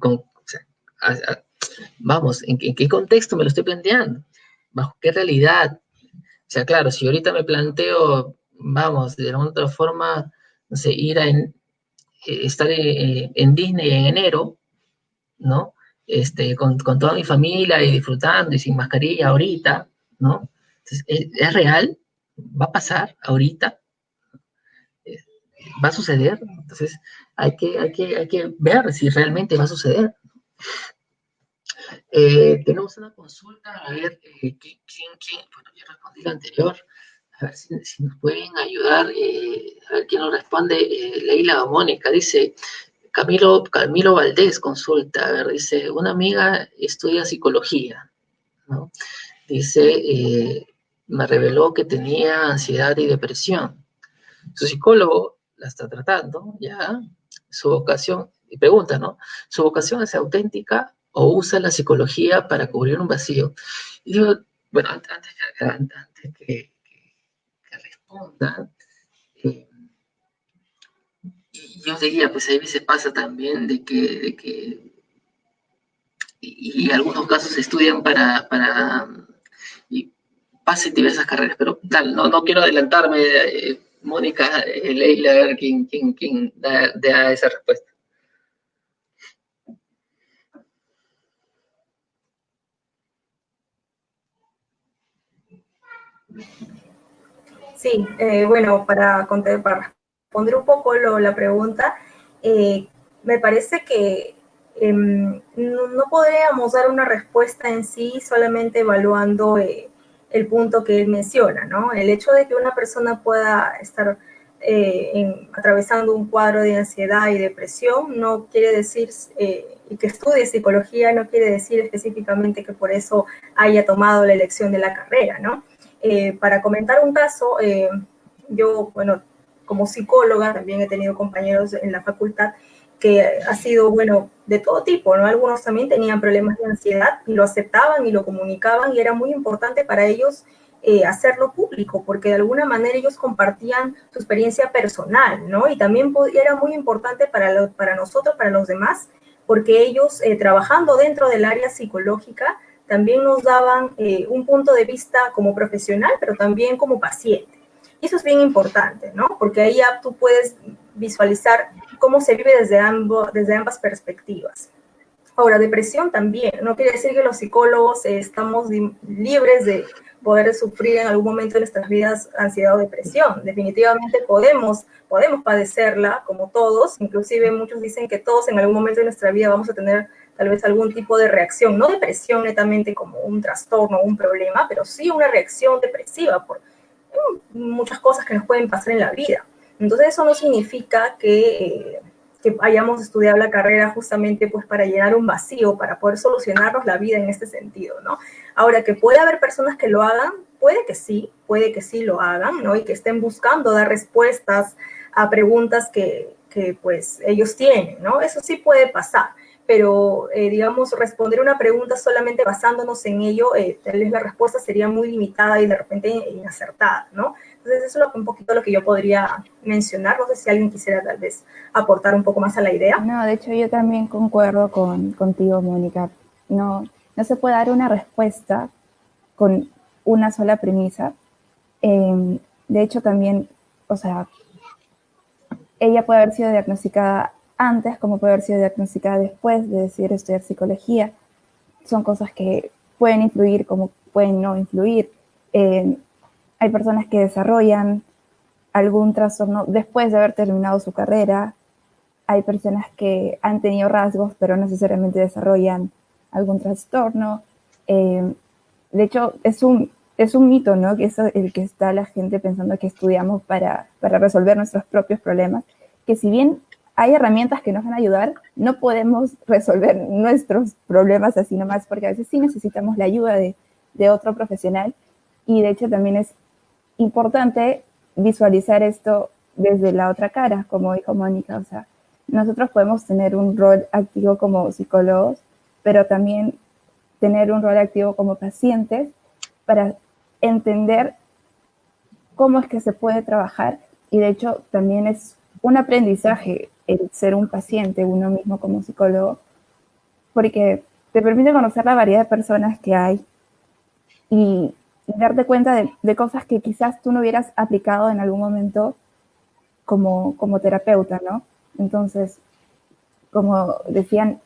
O sea, vamos, ¿en qué contexto me lo estoy planteando? ¿Bajo qué realidad? O sea, claro, si ahorita me planteo, vamos, de alguna otra forma, no sé, estar en Disney en enero, ¿no? Con toda mi familia y disfrutando y sin mascarilla ahorita, ¿no? Entonces, ¿es real? ¿Va a pasar ahorita? ¿Va a suceder? Entonces, hay que ver si realmente va a suceder. Tenemos una consulta, a ver, bueno, yo respondí la anterior, a ver si nos pueden ayudar, a ver quién nos responde, Leila o Mónica, dice, Camilo Valdés consulta, a ver, dice, una amiga estudia psicología, ¿no? Dice, me reveló que tenía ansiedad y depresión. Su psicólogo la está tratando, ya, su vocación, y pregunta, ¿no? ¿Su vocación es auténtica o usa la psicología para cubrir un vacío? Y digo, bueno, antes que responda, eh, y yo diría, pues a veces pasa también y algunos casos se estudian y pasen diversas carreras, pero tal, no quiero adelantarme, Mónica, Leila, a ver quién da esa respuesta. Sí, bueno, para responder un poco la pregunta, me parece que no podríamos dar una respuesta en sí solamente evaluando el punto que él menciona, ¿no? El hecho de que una persona pueda estar atravesando un cuadro de ansiedad y depresión no quiere decir, y que estudie psicología, no quiere decir específicamente que por eso haya tomado la elección de la carrera, ¿no? Para comentar un caso, yo, bueno, como psicóloga también he tenido compañeros en la facultad que ha sido, bueno, de todo tipo, ¿no? Algunos también tenían problemas de ansiedad y lo aceptaban y lo comunicaban y era muy importante para ellos hacerlo público, porque de alguna manera ellos compartían su experiencia personal, ¿no? Y también era muy importante para nosotros, para los demás, porque ellos, trabajando dentro del área psicológica, también nos daban un punto de vista como profesional, pero también como paciente. Y eso es bien importante, ¿no? Porque ahí ya tú puedes visualizar cómo se vive desde ambas perspectivas. Ahora, depresión también, no quiere decir que los psicólogos estamos libres de poder sufrir en algún momento de nuestras vidas ansiedad o depresión. Definitivamente podemos padecerla como todos, inclusive muchos dicen que todos en algún momento de nuestra vida vamos a tener tal vez algún tipo de reacción, no depresión netamente como un trastorno o un problema, pero sí una reacción depresiva por muchas cosas que nos pueden pasar en la vida. Entonces eso no significa que hayamos estudiado la carrera justamente pues para llenar un vacío, para poder solucionarnos la vida en este sentido, ¿no? Ahora, que puede haber personas que lo hagan, puede que sí lo hagan, ¿no? Y que estén buscando dar respuestas a preguntas que pues ellos tienen, ¿no? Eso sí puede pasar, pero digamos, responder una pregunta solamente basándonos en ello, tal vez la respuesta sería muy limitada y de repente inacertada, ¿no? Entonces eso es un poquito lo que yo podría mencionar, no sé si alguien quisiera tal vez aportar un poco más a la idea. No, de hecho yo también concuerdo contigo, Mónica. No se puede dar una respuesta con una sola premisa. De hecho también, o sea, ella puede haber sido diagnosticada antes como puede haber sido diagnosticada después de decidir estudiar psicología. Son cosas que pueden influir como pueden no influir. Hay personas que desarrollan algún trastorno después de haber terminado su carrera. Hay personas que han tenido rasgos, pero no necesariamente desarrollan algún trastorno. De hecho, es un mito, ¿no? Que es el que está la gente pensando que estudiamos para resolver nuestros propios problemas, que si bien hay herramientas que nos van a ayudar, no podemos resolver nuestros problemas así nomás, porque a veces sí necesitamos la ayuda de otro profesional. Y de hecho también es importante visualizar esto desde la otra cara, como dijo Mónica. O sea, nosotros podemos tener un rol activo como psicólogos, pero también tener un rol activo como pacientes para entender cómo es que se puede trabajar Y de hecho también es un aprendizaje el ser un paciente, uno mismo como psicólogo, porque te permite conocer la variedad de personas que hay y darte cuenta de cosas que quizás tú no hubieras aplicado en algún momento como terapeuta, ¿no? Entonces, como decían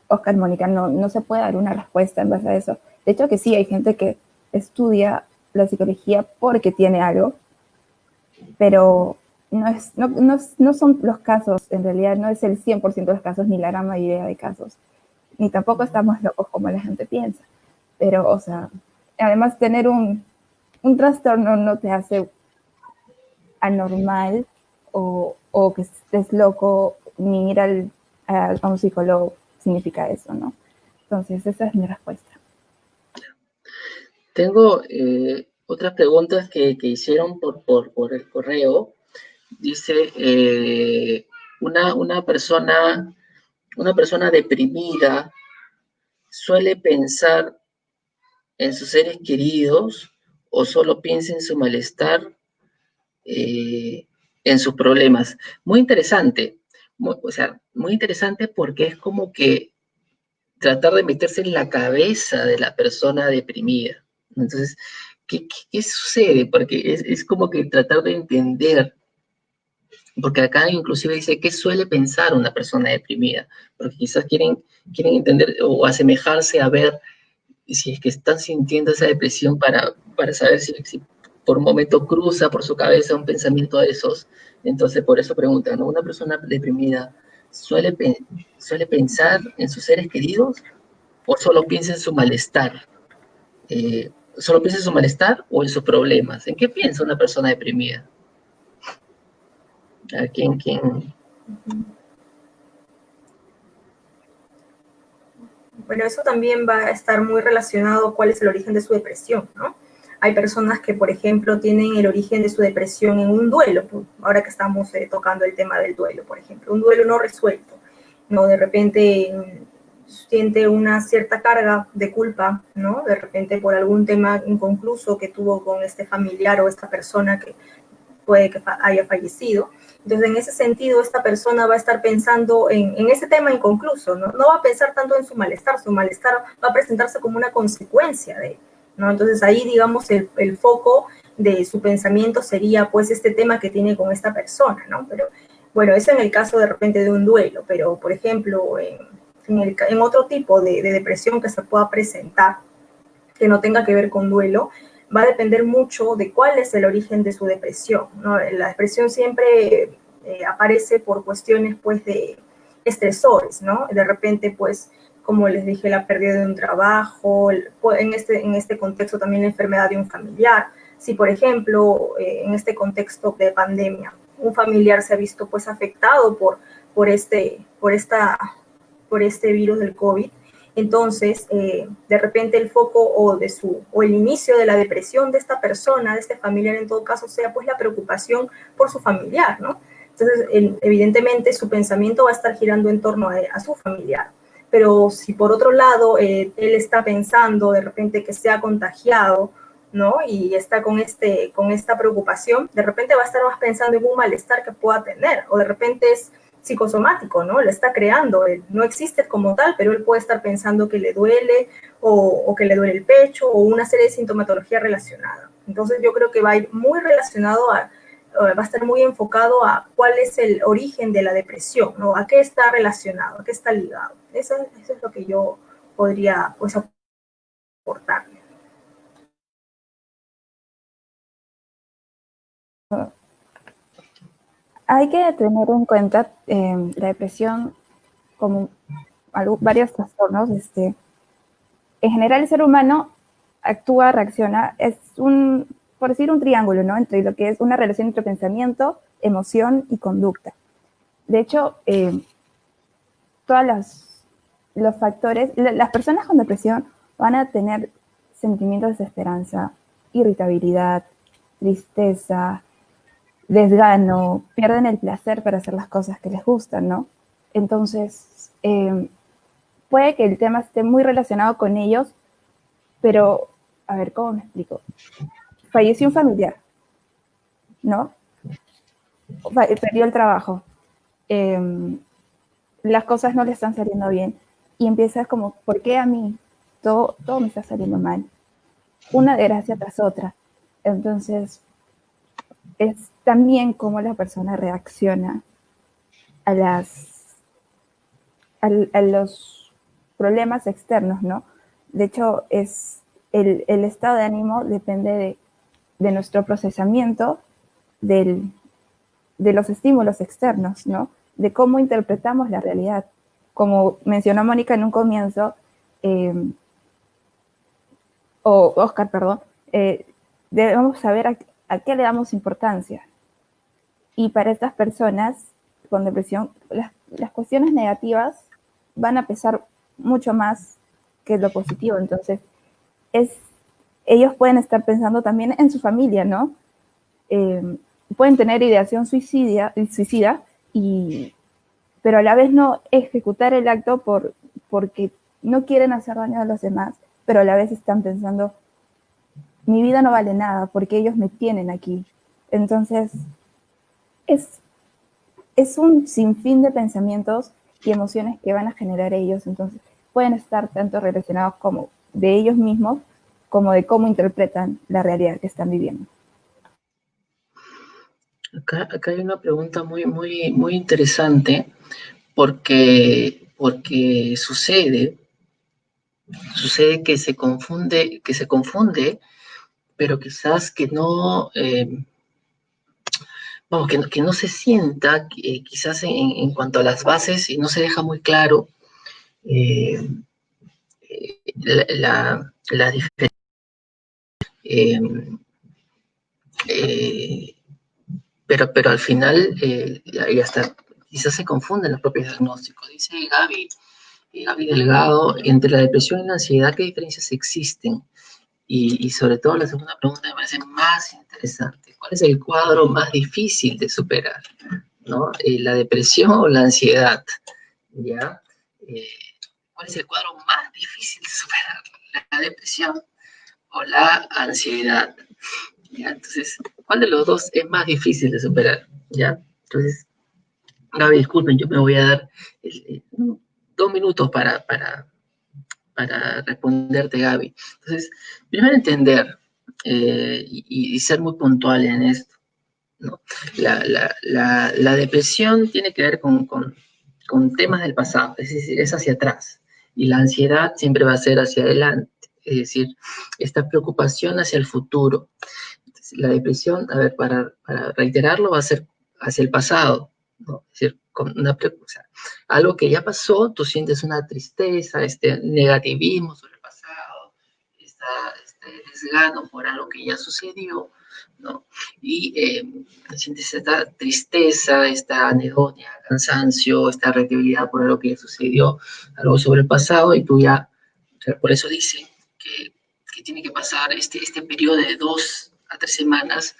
Oscar y Mónica, no se puede dar una respuesta en base a eso. De hecho que sí, hay gente que estudia la psicología porque tiene algo, pero no son los casos, en realidad no es el 100% de los casos, ni la gran mayoría de casos, ni tampoco estamos locos como la gente piensa. Pero, o sea, además tener un trastorno no te hace anormal o que estés loco, ni ir a un psicólogo significa eso, ¿no? Entonces, esa es mi respuesta. Tengo otras preguntas que hicieron por el correo. Dice, una persona deprimida suele pensar en sus seres queridos o solo piensa en su malestar, en sus problemas. Muy interesante, muy interesante porque es como que tratar de meterse en la cabeza de la persona deprimida. Entonces, ¿qué sucede? Porque es como que tratar de entender, porque acá inclusive dice qué suele pensar una persona deprimida, porque quizás quieren entender o asemejarse a ver si es que están sintiendo esa depresión para saber si por un momento cruza por su cabeza un pensamiento de esos. Entonces, por eso preguntan, ¿no? ¿Una persona deprimida suele pensar en sus seres queridos o solo piensa en su malestar? ¿Solo piensa en su malestar o en sus problemas? ¿En qué piensa una persona deprimida? ¿A quién? Bueno, eso también va a estar muy relacionado a cuál es el origen de su depresión, ¿no? Hay personas que, por ejemplo, tienen el origen de su depresión en un duelo, ahora que estamos tocando el tema del duelo, por ejemplo, un duelo no resuelto, ¿no? De repente siente una cierta carga de culpa, ¿no? De repente por algún tema inconcluso que tuvo con este familiar o esta persona que puede que haya fallecido. Entonces, en ese sentido, esta persona va a estar pensando en ese tema inconcluso, ¿no? No va a pensar tanto en su malestar va a presentarse como una consecuencia de, ¿no? Entonces, ahí, digamos, el foco de su pensamiento sería, pues, este tema que tiene con esta persona, ¿no? Pero, bueno, eso en el caso de repente de un duelo, pero, por ejemplo, en otro tipo de depresión que se pueda presentar, que no tenga que ver con duelo, va a depender mucho de cuál es el origen de su depresión, ¿no? La depresión siempre aparece por cuestiones, pues, de estresores, ¿no? De repente, pues, como les dije, la pérdida de un trabajo, en este contexto también la enfermedad de un familiar. Si, por ejemplo, en este contexto de pandemia, un familiar se ha visto, pues, afectado por este virus del COVID, entonces, de repente el foco o el inicio de la depresión de esta persona, de este familiar en todo caso, sea pues la preocupación por su familiar, ¿no? Entonces, evidentemente su pensamiento va a estar girando en torno a su familiar. Pero si por otro lado él está pensando de repente que se ha contagiado, ¿no? Y está con esta preocupación, de repente va a estar más pensando en un malestar que pueda tener, o de repente es psicosomático, ¿no? Lo está creando, él no existe como tal, pero él puede estar pensando que le duele o que le duele el pecho o una serie de sintomatología relacionada. Entonces yo creo que va a ir muy relacionado va a estar muy enfocado a cuál es el origen de la depresión, ¿no? A qué está relacionado, a qué está ligado. Eso es lo que yo podría, pues, aportar. Hay que tener en cuenta la depresión como varios trastornos. En general, el ser humano actúa, reacciona, es por decir, un triángulo, ¿no? Entre lo que es una relación entre pensamiento, emoción y conducta. De hecho, todos los factores, las personas con depresión van a tener sentimientos de desesperanza, irritabilidad, tristeza, desgano, pierden el placer para hacer las cosas que les gustan, ¿no? Entonces, puede que el tema esté muy relacionado con ellos, pero, a ver, ¿cómo me explico? Falleció un familiar, ¿no? perdió el trabajo, las cosas no le están saliendo bien y empieza como, ¿por qué a mí? Todo me está saliendo mal. Una desgracia tras otra. Entonces, es también cómo la persona reacciona a los problemas externos, ¿no? De hecho, el estado de ánimo depende de nuestro procesamiento de los estímulos externos, ¿no? De cómo interpretamos la realidad. Como mencionó Mónica en un comienzo, o Oscar, perdón, debemos saber a qué le damos importancia. Y para estas personas con depresión, las cuestiones negativas van a pesar mucho más que lo positivo. Entonces, ellos pueden estar pensando también en su familia, ¿no? Pueden tener ideación suicida, pero a la vez no ejecutar el acto porque no quieren hacer daño a los demás, pero a la vez están pensando, mi vida no vale nada porque ellos me tienen aquí. Entonces, es un sinfín de pensamientos y emociones que van a generar ellos. Entonces, pueden estar tanto relacionados como de ellos mismos, como de cómo interpretan la realidad que están viviendo. Acá hay una pregunta muy interesante, porque sucede que se confunde, pero quizás que no, vamos, que no se sienta, quizás en cuanto a las bases, y no se deja muy claro la diferencia. Pero al final, y hasta quizás se confunden los propios diagnósticos. Dice Gaby Delgado, entre la depresión y la ansiedad, ¿qué diferencias existen? Y sobre todo la segunda pregunta me parece más interesante. ¿Cuál es el cuadro más difícil de superar? ¿No? ¿La depresión o la ansiedad? ¿Ya? ¿Cuál es el cuadro más difícil de superar? ¿La depresión o la ansiedad? ¿Ya? Entonces, ¿cuál de los dos es más difícil de superar? ¿Ya? Entonces, Gaby, disculpen, yo me voy a dar 2 minutos para responderte, Gaby. Entonces, primero entender y ser muy puntual en esto, ¿no? La depresión tiene que ver con temas del pasado, es decir, es hacia atrás. Y la ansiedad siempre va a ser hacia adelante, es decir, esta preocupación hacia el futuro. Entonces, la depresión, a ver, para reiterarlo, va a ser hacia el pasado, ¿no? Es decir, con o sea, algo que ya pasó, tú sientes una tristeza, este negativismo sobre el pasado, este desgano por algo que ya sucedió, ¿no? Y sientes esta tristeza, esta anedonia, cansancio, esta reactividad por algo que ya sucedió, algo sobre el pasado, y tú ya, o sea, por eso dicen que tiene que pasar este periodo de 2 a 3 semanas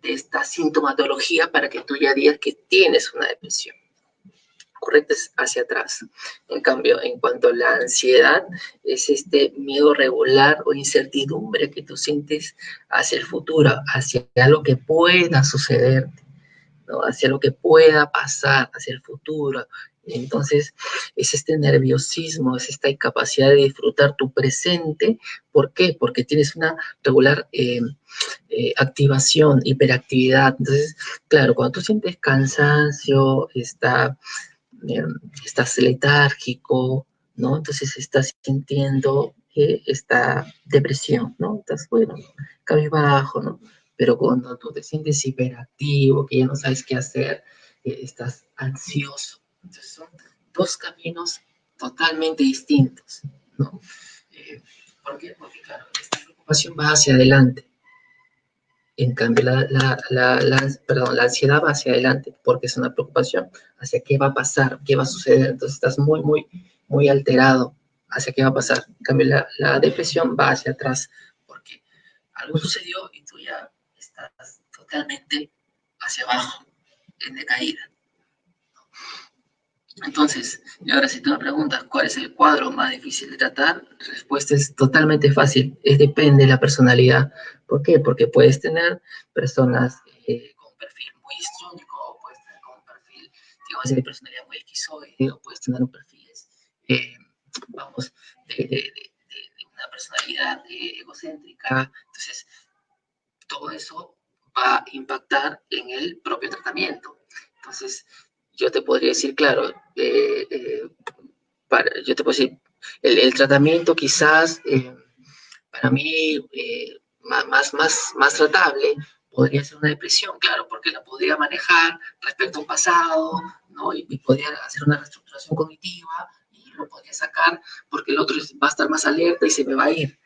de esta sintomatología para que tú ya digas que tienes una depresión. Correcto, es hacia atrás. En cambio, en cuanto a la ansiedad, es este miedo regular o incertidumbre que tú sientes hacia el futuro, hacia lo que pueda suceder, ¿no? Hacia lo que pueda pasar, hacia el futuro. Entonces, es este nerviosismo, es esta incapacidad de disfrutar tu presente. ¿Por qué? Porque tienes una regular activación, hiperactividad. Entonces, claro, cuando tú sientes cansancio, estás letárgico, ¿no? Entonces estás sintiendo esta depresión, ¿no? Estás, bueno, cabizbajo, ¿no? Pero cuando tú te sientes hiperactivo, que ya no sabes qué hacer, estás ansioso. Entonces son dos caminos totalmente distintos, ¿no? ¿Por qué? Porque, claro, esta preocupación va hacia adelante. En cambio, la ansiedad va hacia adelante porque es una preocupación hacia qué va a pasar, qué va a suceder. Entonces estás muy alterado hacia qué va a pasar. En cambio, la depresión va hacia atrás porque algo sucedió y tú ya estás totalmente hacia abajo, en decaída. Entonces, y ahora si tú me preguntas cuál es el cuadro más difícil de tratar, la respuesta es totalmente fácil, depende de la personalidad. ¿Por qué? Porque puedes tener personas con perfil muy histrónico, puede ser de personalidad muy esquizoide, o puedes tener un perfil, vamos, de una personalidad egocéntrica. Entonces, todo eso va a impactar en el propio tratamiento. Entonces, yo te podría decir, claro, yo te puedo decir, el tratamiento quizás, para mí, más tratable podría ser una depresión, claro, porque la podría manejar respecto a un pasado, ¿no? Y podría hacer una reestructuración cognitiva y lo podría sacar porque el otro va a estar más alerta y se me va a ir,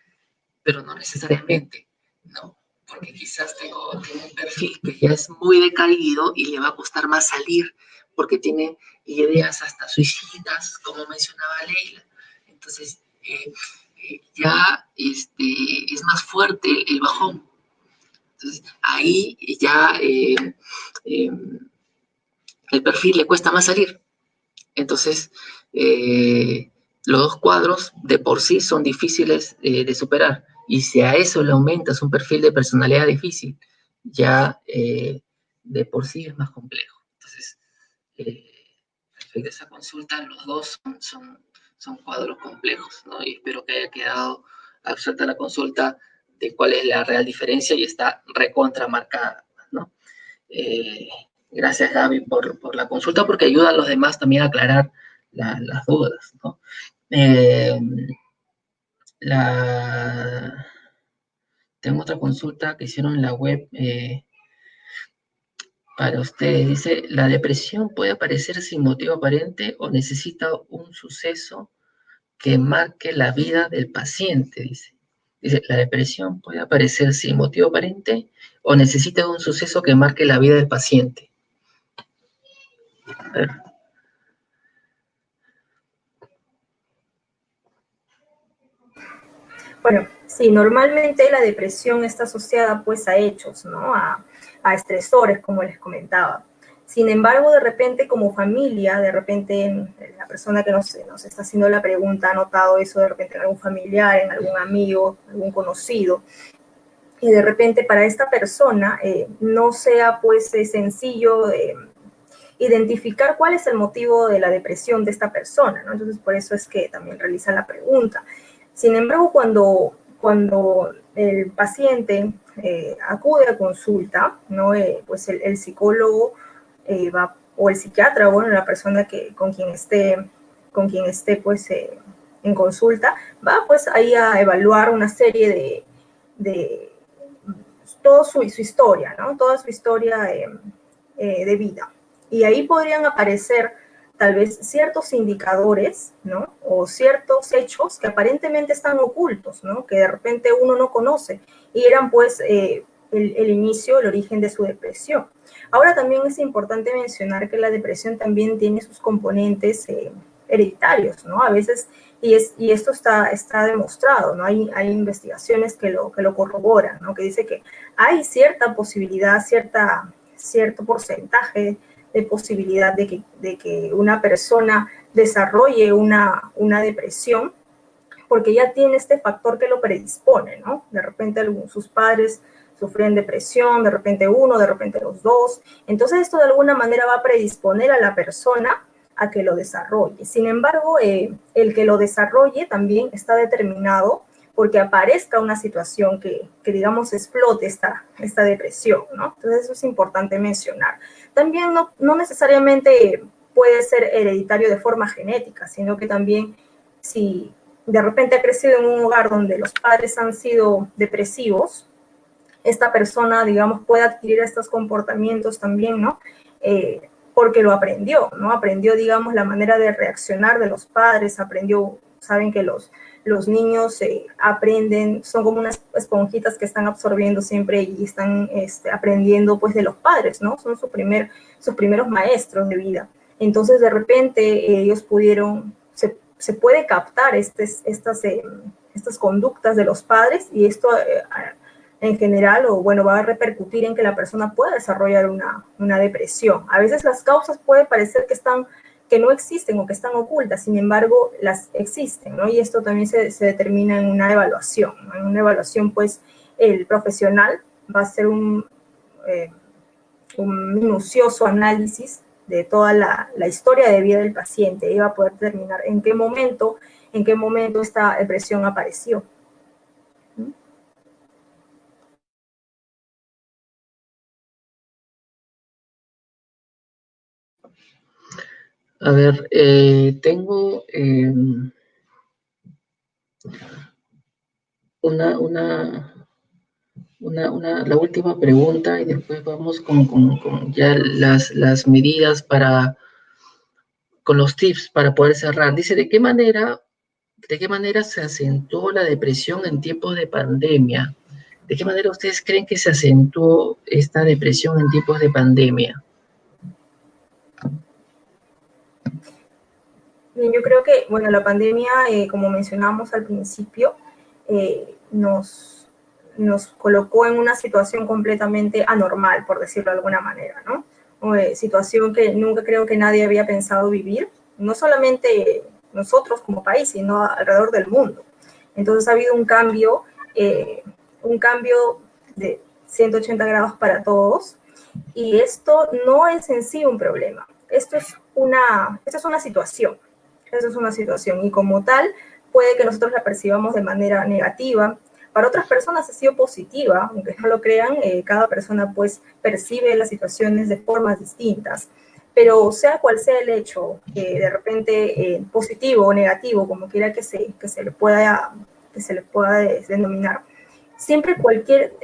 pero no necesariamente, ¿no? Porque quizás tengo un perfil que ya es muy decaído y le va a costar más salir porque tiene ideas hasta suicidas, como mencionaba Leila. Entonces, ya es más fuerte el bajón. Entonces, ahí ya el perfil le cuesta más salir. Entonces, los dos cuadros de por sí son difíciles de superar. Y si a eso le aumentas un perfil de personalidad difícil, ya de por sí es más complejo. Entonces, respecto a esa consulta, los dos son cuadros complejos, ¿no? Y espero que haya quedado abierta la consulta de cuál es la real diferencia y está recontra marcada, ¿no? Gracias, Gaby, por la consulta, porque ayuda a los demás también a aclarar las dudas, ¿no? Tengo otra consulta que hicieron en la web para ustedes. Dice, ¿la depresión puede aparecer sin motivo aparente o necesita un suceso que marque la vida del paciente? Dice, ¿la depresión puede aparecer sin motivo aparente o necesita un suceso que marque la vida del paciente? A ver. Bueno, sí, normalmente la depresión está asociada pues a hechos, ¿no? A estresores, como les comentaba. Sin embargo, de repente como familia, de repente la persona que nos está haciendo la pregunta ha notado eso de repente en algún familiar, en algún amigo, algún conocido, y de repente para esta persona no sea pues sencillo identificar cuál es el motivo de la depresión de esta persona, ¿no? Entonces, por eso es que también realiza la pregunta. Sin embargo, cuando el paciente acude a consulta, ¿no? Pues el psicólogo va, o el psiquiatra, bueno, la persona con quien esté pues en consulta, va pues ahí a evaluar una serie de toda su historia, ¿no? Toda su historia de vida. Y ahí podrían aparecer tal vez ciertos indicadores, ¿no? O ciertos hechos que aparentemente están ocultos, ¿no? Que de repente uno no conoce y eran pues el inicio, el origen de su depresión. Ahora también es importante mencionar que la depresión también tiene sus componentes hereditarios, ¿no? A veces, y esto está demostrado, ¿no? Hay investigaciones que lo corroboran, ¿no? Que dice que hay cierta posibilidad, cierto porcentaje de posibilidad de que una persona desarrolle una depresión, porque ya tiene este factor que lo predispone, ¿no? De repente sus padres sufren depresión, de repente uno, de repente los dos. Entonces esto de alguna manera va a predisponer a la persona a que lo desarrolle. Sin embargo, el que lo desarrolle también está determinado porque aparezca una situación que digamos, explote esta depresión, ¿no? Entonces eso es importante mencionar. También no necesariamente puede ser hereditario de forma genética, sino que también si de repente ha crecido en un hogar donde los padres han sido depresivos, esta persona, digamos, puede adquirir estos comportamientos también, ¿no? Porque lo aprendió, ¿no? Aprendió, digamos, la manera de reaccionar de los padres, saben que los niños aprenden, son como unas esponjitas que están absorbiendo siempre y están aprendiendo pues de los padres, ¿no? Son sus primeros maestros de vida. Entonces, de repente, ellos se puede captar estas conductas de los padres y esto en general, va a repercutir en que la persona pueda desarrollar una depresión. A veces las causas puede parecer que no existen o que están ocultas, sin embargo, las existen, ¿no? Y esto también se determina en una evaluación, ¿no? En una evaluación, pues, el profesional va a hacer un minucioso análisis de toda la historia de vida del paciente. Iba a poder determinar en qué momento esta depresión apareció. A ver, tengo la última pregunta y después vamos con ya las medidas con los tips para poder cerrar. Dice, ¿de qué manera se acentuó la depresión en tiempos de pandemia? ¿De qué manera ustedes creen que se acentuó esta depresión en tiempos de pandemia? Yo creo que, bueno, la pandemia, como mencionamos al principio, nos colocó en una situación completamente anormal, por decirlo de alguna manera, ¿no? Situación que nunca creo que nadie había pensado vivir, no solamente nosotros como país, sino alrededor del mundo. Entonces ha habido un cambio de 180 grados para todos, y esto no es en sí un problema, esto es una situación. Esa es una situación, y como tal puede que nosotros la percibamos de manera negativa. Para otras personas ha sido positiva, aunque no lo crean. Cada persona pues percibe las situaciones de formas distintas, pero sea cual sea el hecho, de repente positivo o negativo, como quiera que se le pueda denominar, siempre cualquier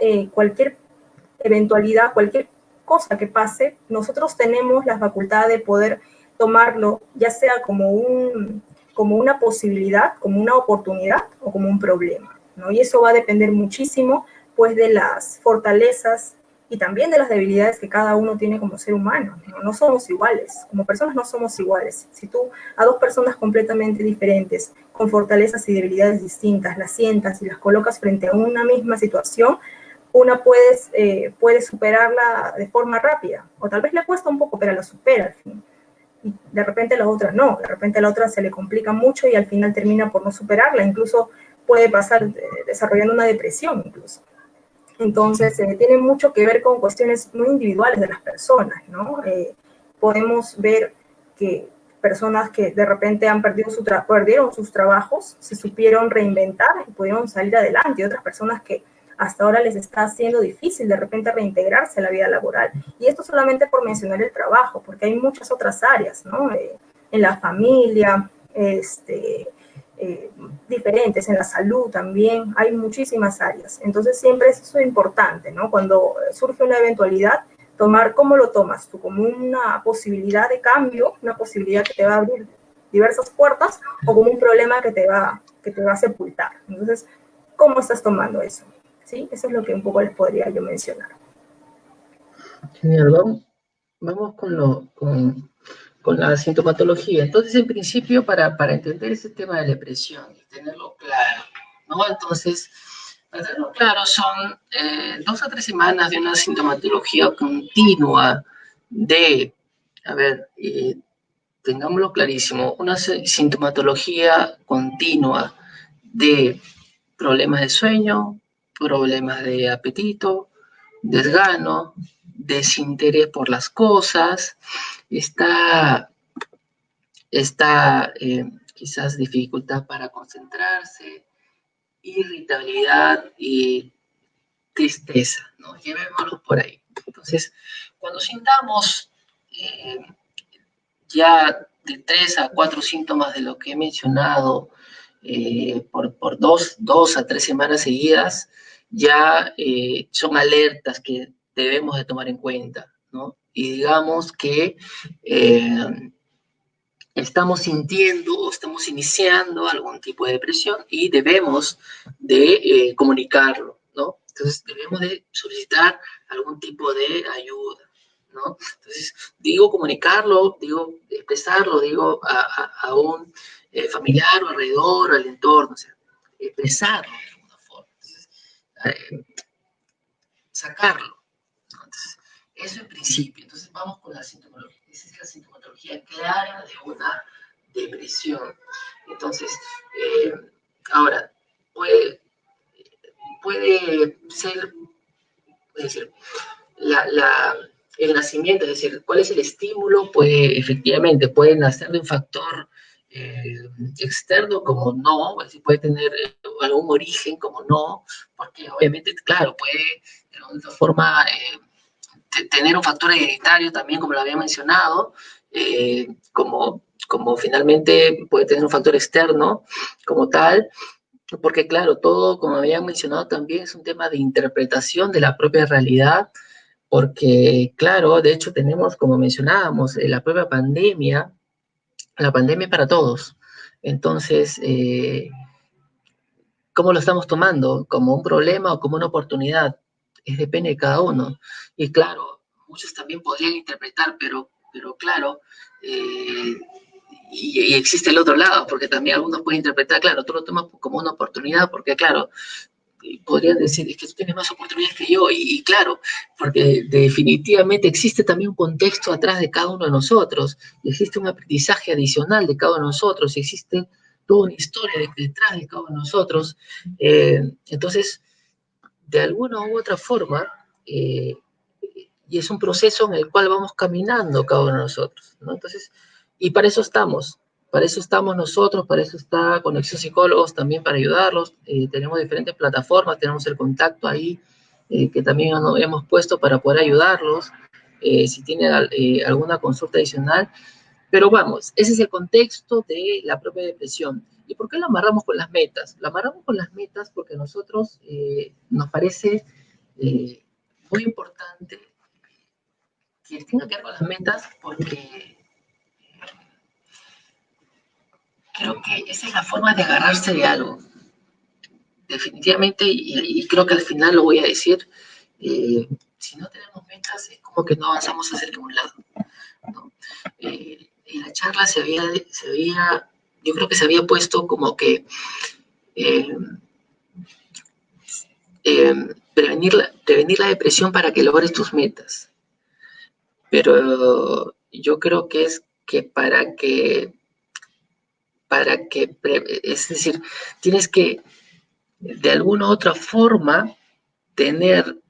eventualidad, cualquier cosa que pase, nosotros tenemos la facultad de poder tomarlo, ya sea como una posibilidad, como una oportunidad o como un problema, ¿no? Y eso va a depender muchísimo, pues, de las fortalezas y también de las debilidades que cada uno tiene como ser humano, ¿no? No somos iguales, como personas no somos iguales. Si tú a dos personas completamente diferentes, con fortalezas y debilidades distintas, las sientas y las colocas frente a una misma situación, una puede superarla de forma rápida, o tal vez le cuesta un poco, pero la supera al fin. Y de repente la otra no, de repente a la otra se le complica mucho y al final termina por no superarla, incluso puede pasar desarrollando una depresión incluso. Entonces, tiene mucho que ver con cuestiones muy individuales de las personas, ¿no? Podemos ver que personas que de repente perdieron sus trabajos, se supieron reinventar y pudieron salir adelante, y otras personas que hasta ahora les está haciendo difícil de repente reintegrarse a la vida laboral. Y esto solamente por mencionar el trabajo, porque hay muchas otras áreas, ¿no? En la familia, diferentes, en la salud también, hay muchísimas áreas. Entonces siempre es eso importante, ¿no? Cuando surge una eventualidad, tomar, ¿cómo lo tomas tú? Como una posibilidad de cambio, una posibilidad que te va a abrir diversas puertas, o como un problema que te va a sepultar. Entonces, ¿cómo estás tomando eso? ¿Sí? Eso es lo que un poco les podría yo mencionar. Genial, vamos con la sintomatología. Entonces, en principio, para entender ese tema de la depresión y tenerlo claro, ¿no? Entonces, para tenerlo claro, son 2 a 3 semanas de una sintomatología continua tengámoslo clarísimo, una sintomatología continua de problemas de sueño, problemas de apetito, desgano, desinterés por las cosas, quizás dificultad para concentrarse, irritabilidad y tristeza, ¿no? Llevémoslo por ahí. Entonces, cuando sintamos ya de 3 a 4 síntomas de lo que he mencionado por 2 a 3 semanas seguidas, ya son alertas que debemos de tomar en cuenta, ¿no? Y digamos que estamos sintiendo o estamos iniciando algún tipo de depresión y debemos de comunicarlo, ¿no? Entonces debemos de solicitar algún tipo de ayuda, ¿no? Entonces digo comunicarlo, digo expresarlo, digo a un familiar o alrededor, al entorno, o sea, expresarlo de alguna forma. Entonces, sacarlo, ¿no? Entonces, eso en principio. Entonces vamos con la sintomatología. Esa es la sintomatología clara de una depresión. Entonces, ahora, puede ser, es decir, el nacimiento, es decir, cuál es el estímulo, pues efectivamente puede nacer de un factor externo como no, es decir, puede tener algún origen como no, porque obviamente, claro, puede de alguna forma tener un factor hereditario también, como lo había mencionado, como finalmente puede tener un factor externo como tal, porque claro, todo, como había mencionado también, es un tema de interpretación de la propia realidad, porque claro, de hecho tenemos, como mencionábamos, la propia pandemia, la pandemia para todos. Entonces, ¿cómo lo estamos tomando? ¿Como un problema o como una oportunidad? Depende de cada uno. Y claro, muchos también podrían interpretar, pero claro, y existe el otro lado, porque también algunos pueden interpretar, claro, tú lo tomas como una oportunidad, porque claro, podrían decir, es que tú tienes más oportunidades que yo, y claro, porque definitivamente existe también un contexto atrás de cada uno de nosotros, y existe un aprendizaje adicional de cada uno de nosotros, y existe toda una historia detrás de cada uno de nosotros. Entonces, de alguna u otra forma, y es un proceso en el cual vamos caminando cada uno de nosotros, ¿no? Entonces, y para eso estamos nosotros, para eso está Conexión Psicólogos también para ayudarlos. Tenemos diferentes plataformas, tenemos el contacto ahí que también hemos puesto para poder ayudarlos si tienen alguna consulta adicional. Pero vamos, ese es el contexto de la propia depresión. ¿Y por qué lo amarramos con las metas? Lo amarramos con las metas porque a nosotros nos parece muy importante que tenga que ver con las metas porque creo que esa es la forma de agarrarse de algo. Definitivamente, y creo que al final lo voy a decir, si no tenemos metas es como que no avanzamos hacia ningún lado, ¿no? En la charla yo creo que se había puesto como que eh, prevenir la depresión para que logres tus metas. Pero yo creo que es que es decir, tienes que de alguna u otra forma tener,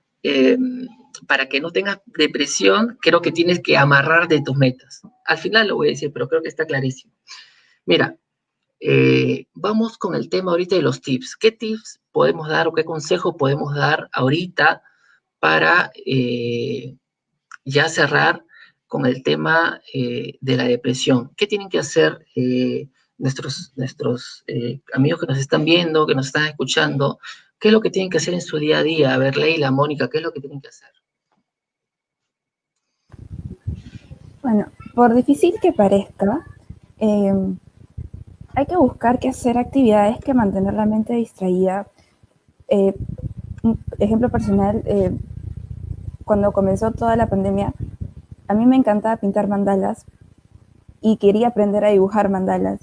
para que no tengas depresión, creo que tienes que amarrar de tus metas. Al final lo voy a decir, pero creo que está clarísimo. Mira, vamos con el tema ahorita de los tips. ¿Qué tips podemos dar o qué consejo podemos dar ahorita para ya cerrar con el tema de la depresión? ¿Qué tienen que hacer nuestros amigos que nos están viendo, que nos están escuchando? ¿Qué es lo que tienen que hacer en su día a día? A ver, Leila, Mónica, ¿qué es lo que tienen que hacer? Bueno, por difícil que parezca, hay que buscar que hacer actividades que mantener la mente distraída. Un ejemplo personal, cuando comenzó toda la pandemia, a mí me encantaba pintar mandalas y quería aprender a dibujar mandalas.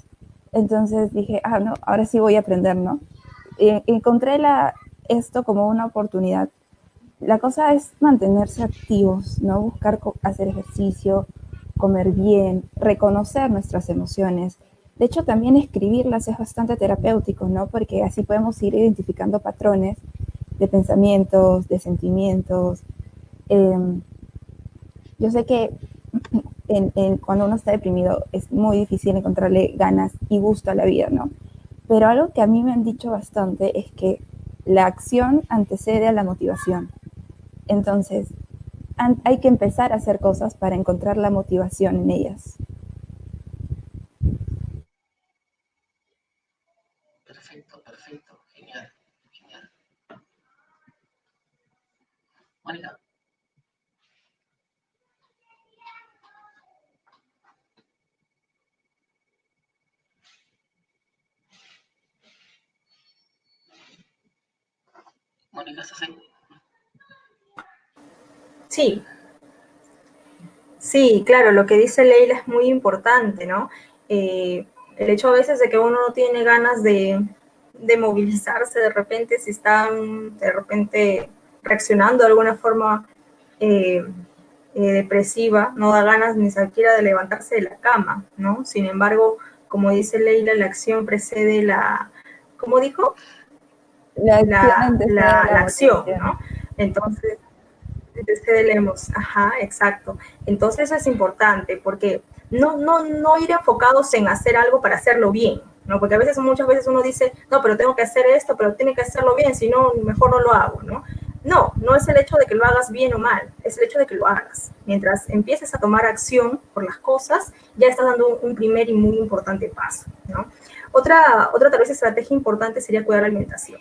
Entonces dije, no, ahora sí voy a aprender, ¿no? Encontré esto como una oportunidad. La cosa es mantenerse activos, ¿no? Buscar hacer ejercicio, comer bien, reconocer nuestras emociones. De hecho, también escribirlas es bastante terapéutico, ¿no? Porque así podemos ir identificando patrones de pensamientos, de sentimientos. Yo sé que cuando uno está deprimido es muy difícil encontrarle ganas y gusto a la vida, ¿no? Pero algo que a mí me han dicho bastante es que la acción antecede a la motivación. Entonces, hay que empezar a hacer cosas para encontrar la motivación en ellas. Perfecto, genial, genial. Mónica. Mónica, ¿estás ahí? Sí, claro, lo que dice Leila es muy importante, ¿no? El hecho a veces de que uno no tiene ganas de movilizarse de repente, si están de repente reaccionando de alguna forma depresiva, no da ganas ni siquiera de levantarse de la cama, ¿no? Sin embargo, como dice Leila, la acción precede ¿cómo dijo? La acción antecede a la acción, motivación. ¿no? Entonces, Deshedelemos, ajá, exacto. Entonces eso es importante porque no ir enfocados en hacer algo para hacerlo bien, ¿no? Porque a veces, muchas veces uno dice, no, pero tengo que hacer esto, pero tiene que hacerlo bien, si no, mejor no lo hago, ¿no? No es el hecho de que lo hagas bien o mal, es el hecho de que lo hagas. Mientras empieces a tomar acción por las cosas, ya estás dando un primer y muy importante paso, ¿no? Otra tal vez estrategia importante sería cuidar la alimentación.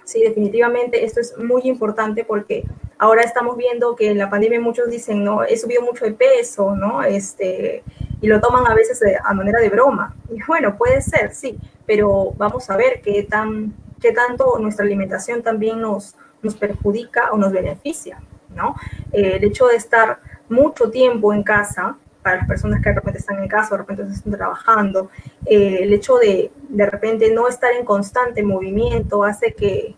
Sí, definitivamente esto es muy importante porque ahora estamos viendo que en la pandemia muchos dicen, no, he subido mucho de peso, ¿no? Y lo toman a veces a manera de broma. Y bueno, puede ser, sí, pero vamos a ver qué tanto nuestra alimentación también nos perjudica o nos beneficia, ¿no? El hecho de estar mucho tiempo en casa, para las personas que de repente están en casa, de repente están trabajando, el hecho de repente no estar en constante movimiento hace que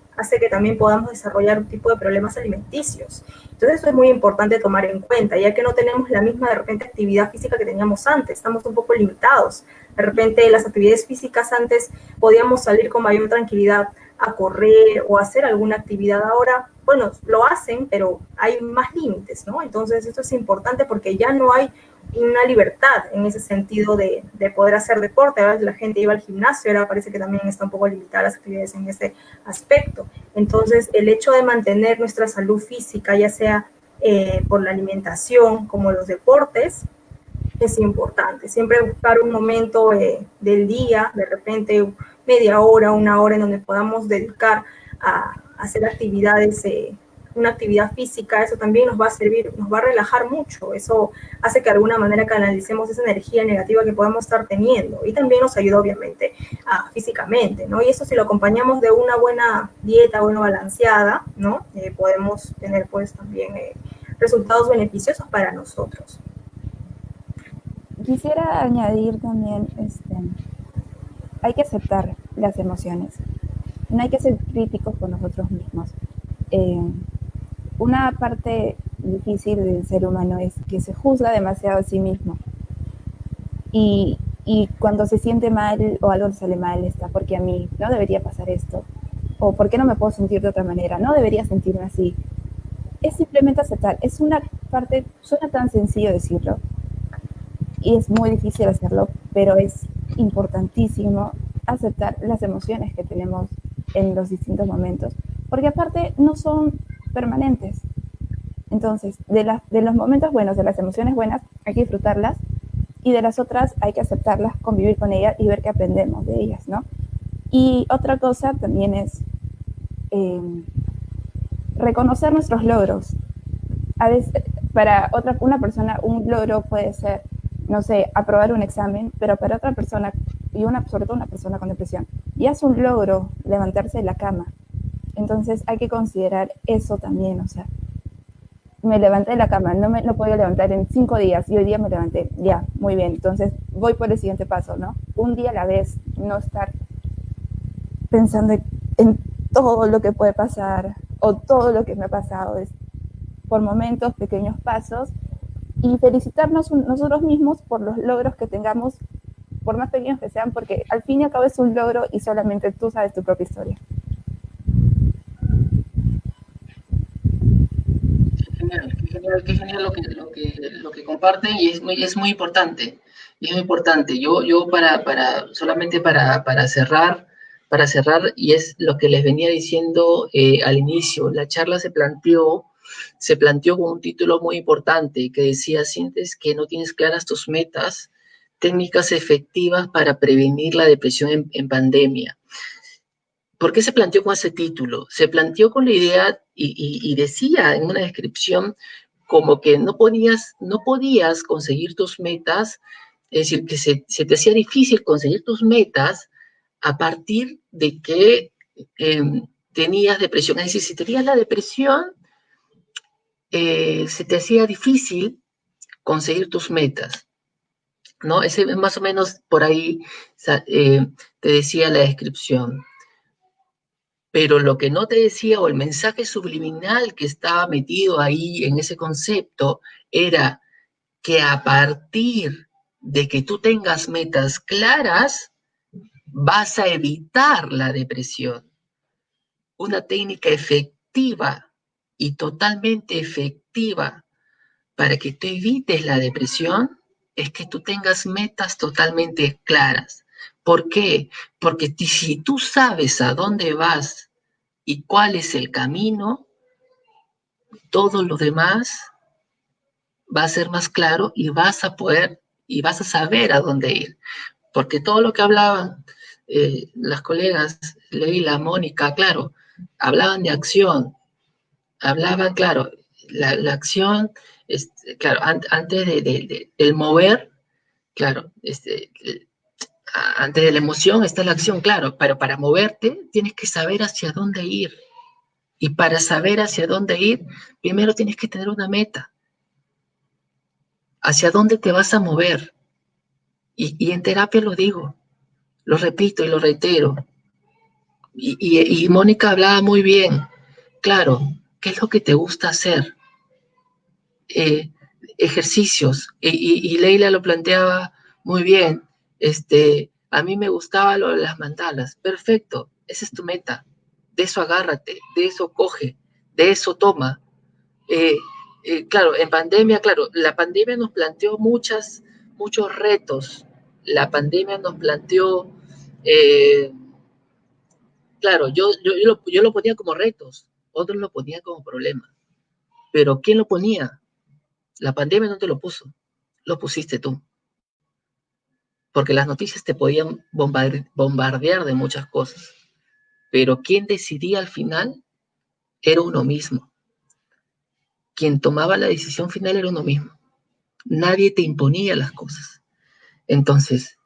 también podamos desarrollar un tipo de problemas alimenticios. Entonces eso es muy importante tomar en cuenta, ya que no tenemos la misma de repente actividad física que teníamos antes, estamos un poco limitados. De repente las actividades físicas antes podíamos salir con mayor tranquilidad a correr o hacer alguna actividad. Ahora, bueno, lo hacen, pero hay más límites, ¿no? Entonces esto es importante porque ya no hay una libertad en ese sentido de poder hacer deporte. Ahora la gente iba al gimnasio, ahora parece que también está un poco limitada las actividades en ese aspecto. Entonces, el hecho de mantener nuestra salud física, ya sea por la alimentación como los deportes, es importante. Siempre buscar un momento del día, de repente media hora, una hora en donde podamos dedicar a hacer actividades, una actividad física. Eso también nos va a servir, nos va a relajar mucho. Eso hace que de alguna manera canalicemos esa energía negativa que podamos estar teniendo, y también nos ayuda obviamente físicamente, ¿no? Y eso, si lo acompañamos de una buena dieta, bueno, balanceada, ¿no? Podemos tener pues también resultados beneficiosos para nosotros. Quisiera añadir también, hay que aceptar las emociones, no hay que ser críticos con nosotros mismos. Una parte difícil del ser humano es que se juzga demasiado a sí mismo, y cuando se siente mal o algo sale mal, está porque a mí no debería pasar esto, o por qué no me puedo sentir de otra manera, no debería sentirme así. Es simplemente aceptar, es una parte, suena tan sencillo decirlo, y es muy difícil hacerlo, pero es importantísimo aceptar las emociones que tenemos en los distintos momentos, porque aparte no son permanentes. Entonces, de los momentos buenos, de las emociones buenas, hay que disfrutarlas, y de las otras hay que aceptarlas, convivir con ellas y ver qué aprendemos de ellas, ¿no? Y otra cosa también es reconocer nuestros logros. A veces, para una persona, un logro puede ser, no sé, aprobar un examen, pero para otra persona, y sobre todo una persona con depresión, ya es un logro levantarse de la cama. Entonces hay que considerar eso también, o sea, me levanté de la cama, no me lo podía levantar en 5 días, y hoy día me levanté, ya, muy bien, entonces voy por el siguiente paso, ¿no? Un día a la vez, no estar pensando en todo lo que puede pasar, o todo lo que me ha pasado, es por momentos, pequeños pasos, y felicitarnos nosotros mismos por los logros que tengamos, por más pequeños que sean, porque al fin y al cabo es un logro y solamente tú sabes tu propia historia. Qué genial lo que comparten, y es muy importante. Es muy importante. Yo solamente para cerrar, y es lo que les venía diciendo al inicio, la charla se planteó con un título muy importante que decía: sientes que no tienes claras tus metas, técnicas efectivas para prevenir la depresión en pandemia. ¿Por qué se planteó con ese título? Se planteó con la idea, y decía en una descripción, como que no podías conseguir tus metas, es decir, que se te hacía difícil conseguir tus metas a partir de que tenías depresión. Es decir, si tenías la depresión, se te hacía difícil conseguir tus metas, ¿no? Ese es más o menos por ahí, te decía la descripción. Pero lo que no te decía, o el mensaje subliminal que estaba metido ahí en ese concepto, era que a partir de que tú tengas metas claras, vas a evitar la depresión. Una técnica efectiva y totalmente efectiva efectiva para que tú evites la depresión es que tú tengas metas totalmente claras. ¿Por qué? Porque si tú sabes a dónde vas y cuál es el camino, todo lo demás va a ser más claro y vas a poder y vas a saber a dónde ir. Porque todo lo que hablaban las colegas, Leila, Mónica, claro, hablaban de acción, hablaban, claro, la acción, claro, antes del mover, claro, antes de la emoción está la acción, claro, pero para moverte tienes que saber hacia dónde ir. Y para saber hacia dónde ir, primero tienes que tener una meta. ¿Hacia dónde te vas a mover? Y en terapia lo digo, lo repito y lo reitero. Y Mónica hablaba muy bien. Claro, ¿qué es lo que te gusta hacer? Ejercicios. Y Leila lo planteaba muy bien. A mí me gustaba lo de las mandalas. Perfecto, esa es tu meta. De eso agárrate, de eso coge, de eso toma. Claro, en pandemia, claro, la pandemia nos planteó muchos retos. La pandemia nos planteó, claro, yo lo ponía como retos, otros lo ponían como problemas. Pero ¿quién lo ponía? La pandemia no te lo puso, lo pusiste tú. Porque las noticias te podían bombardear de muchas cosas. Pero quien decidía al final era uno mismo. Quien tomaba la decisión final era uno mismo. Nadie te imponía las cosas. Entonces,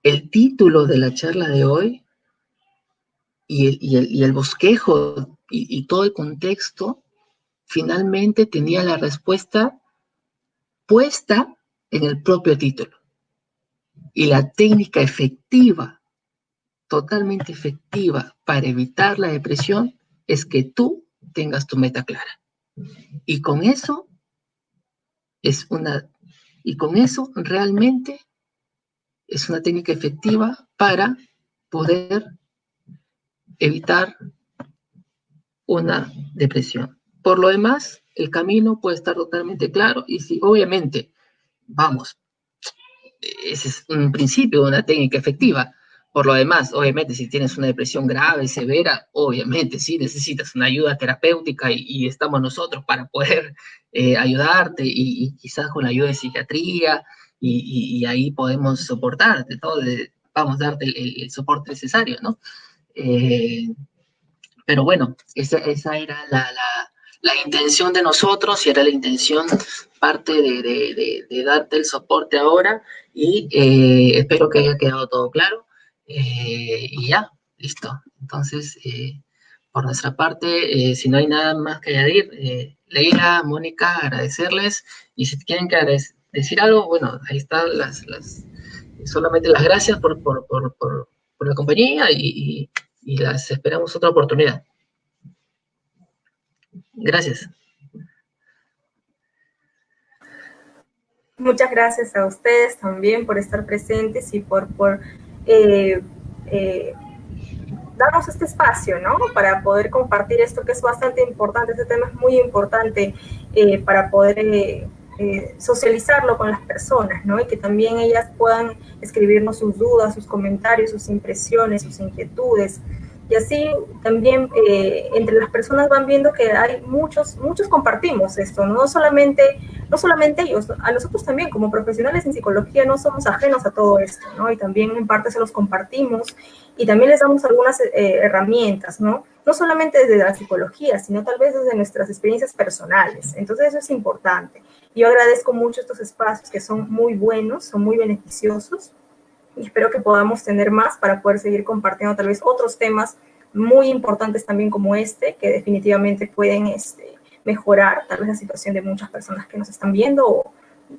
el título de la charla de hoy y el bosquejo y todo el contexto finalmente tenía la respuesta puesta en el propio título. Y la técnica efectiva, totalmente efectiva para evitar la depresión es que tú tengas tu meta clara. Y con eso realmente es una técnica efectiva para poder evitar una depresión. Por lo demás, el camino puede estar totalmente claro y si obviamente, vamos, ese es un principio de una técnica efectiva. Por lo demás, obviamente, si tienes una depresión grave, severa, obviamente sí necesitas una ayuda terapéutica y estamos nosotros para poder ayudarte y quizás con la ayuda de psiquiatría y ahí podemos soportarte, todo, vamos a darte el soporte necesario, ¿no? Pero bueno, esa era la intención de nosotros y era la intención parte de darte el soporte ahora y espero que haya quedado todo claro y ya, listo. Entonces, por nuestra parte, si no hay nada más que añadir, Leila, Mónica, agradecerles y si quieren que decir algo, bueno, ahí están solamente las gracias por la compañía y las esperamos otra oportunidad. Gracias. Muchas gracias a ustedes también por estar presentes y por darnos este espacio, ¿no? Para poder compartir esto que es bastante importante. Este tema es muy importante para poder socializarlo con las personas, ¿no? Y que también ellas puedan escribirnos sus dudas, sus comentarios, sus impresiones, sus inquietudes. Y así también entre las personas van viendo que hay muchos compartimos esto, ¿no? No solamente ellos, a nosotros también como profesionales en psicología no somos ajenos a todo esto, ¿no? Y también en parte se los compartimos y también les damos algunas herramientas, ¿no? No solamente desde la psicología, sino tal vez desde nuestras experiencias personales. Entonces eso es importante. Yo agradezco mucho estos espacios que son muy buenos, son muy beneficiosos y espero que podamos tener más para poder seguir compartiendo tal vez otros temas muy importantes también como este, que definitivamente pueden mejorar tal vez la situación de muchas personas que nos están viendo o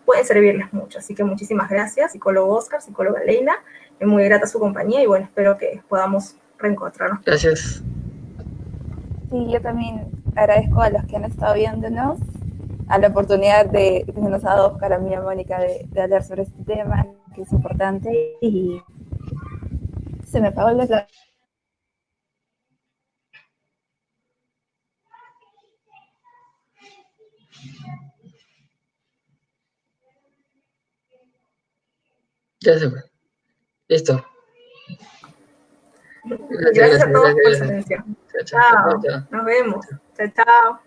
pueden servirles mucho. Así que muchísimas gracias, psicólogo Oscar, psicóloga Leila, es muy grata su compañía y bueno, espero que podamos reencontrarnos. Gracias. Sí, yo también agradezco a los que han estado viéndonos, a la oportunidad que nos ha dado Oscar, a mí y a Mónica de hablar sobre este tema, que es importante, y se me apagó la Ya se fue. Listo. Gracias a todos por su atención. Chao, chao. Chao, nos vemos. Chao, chao.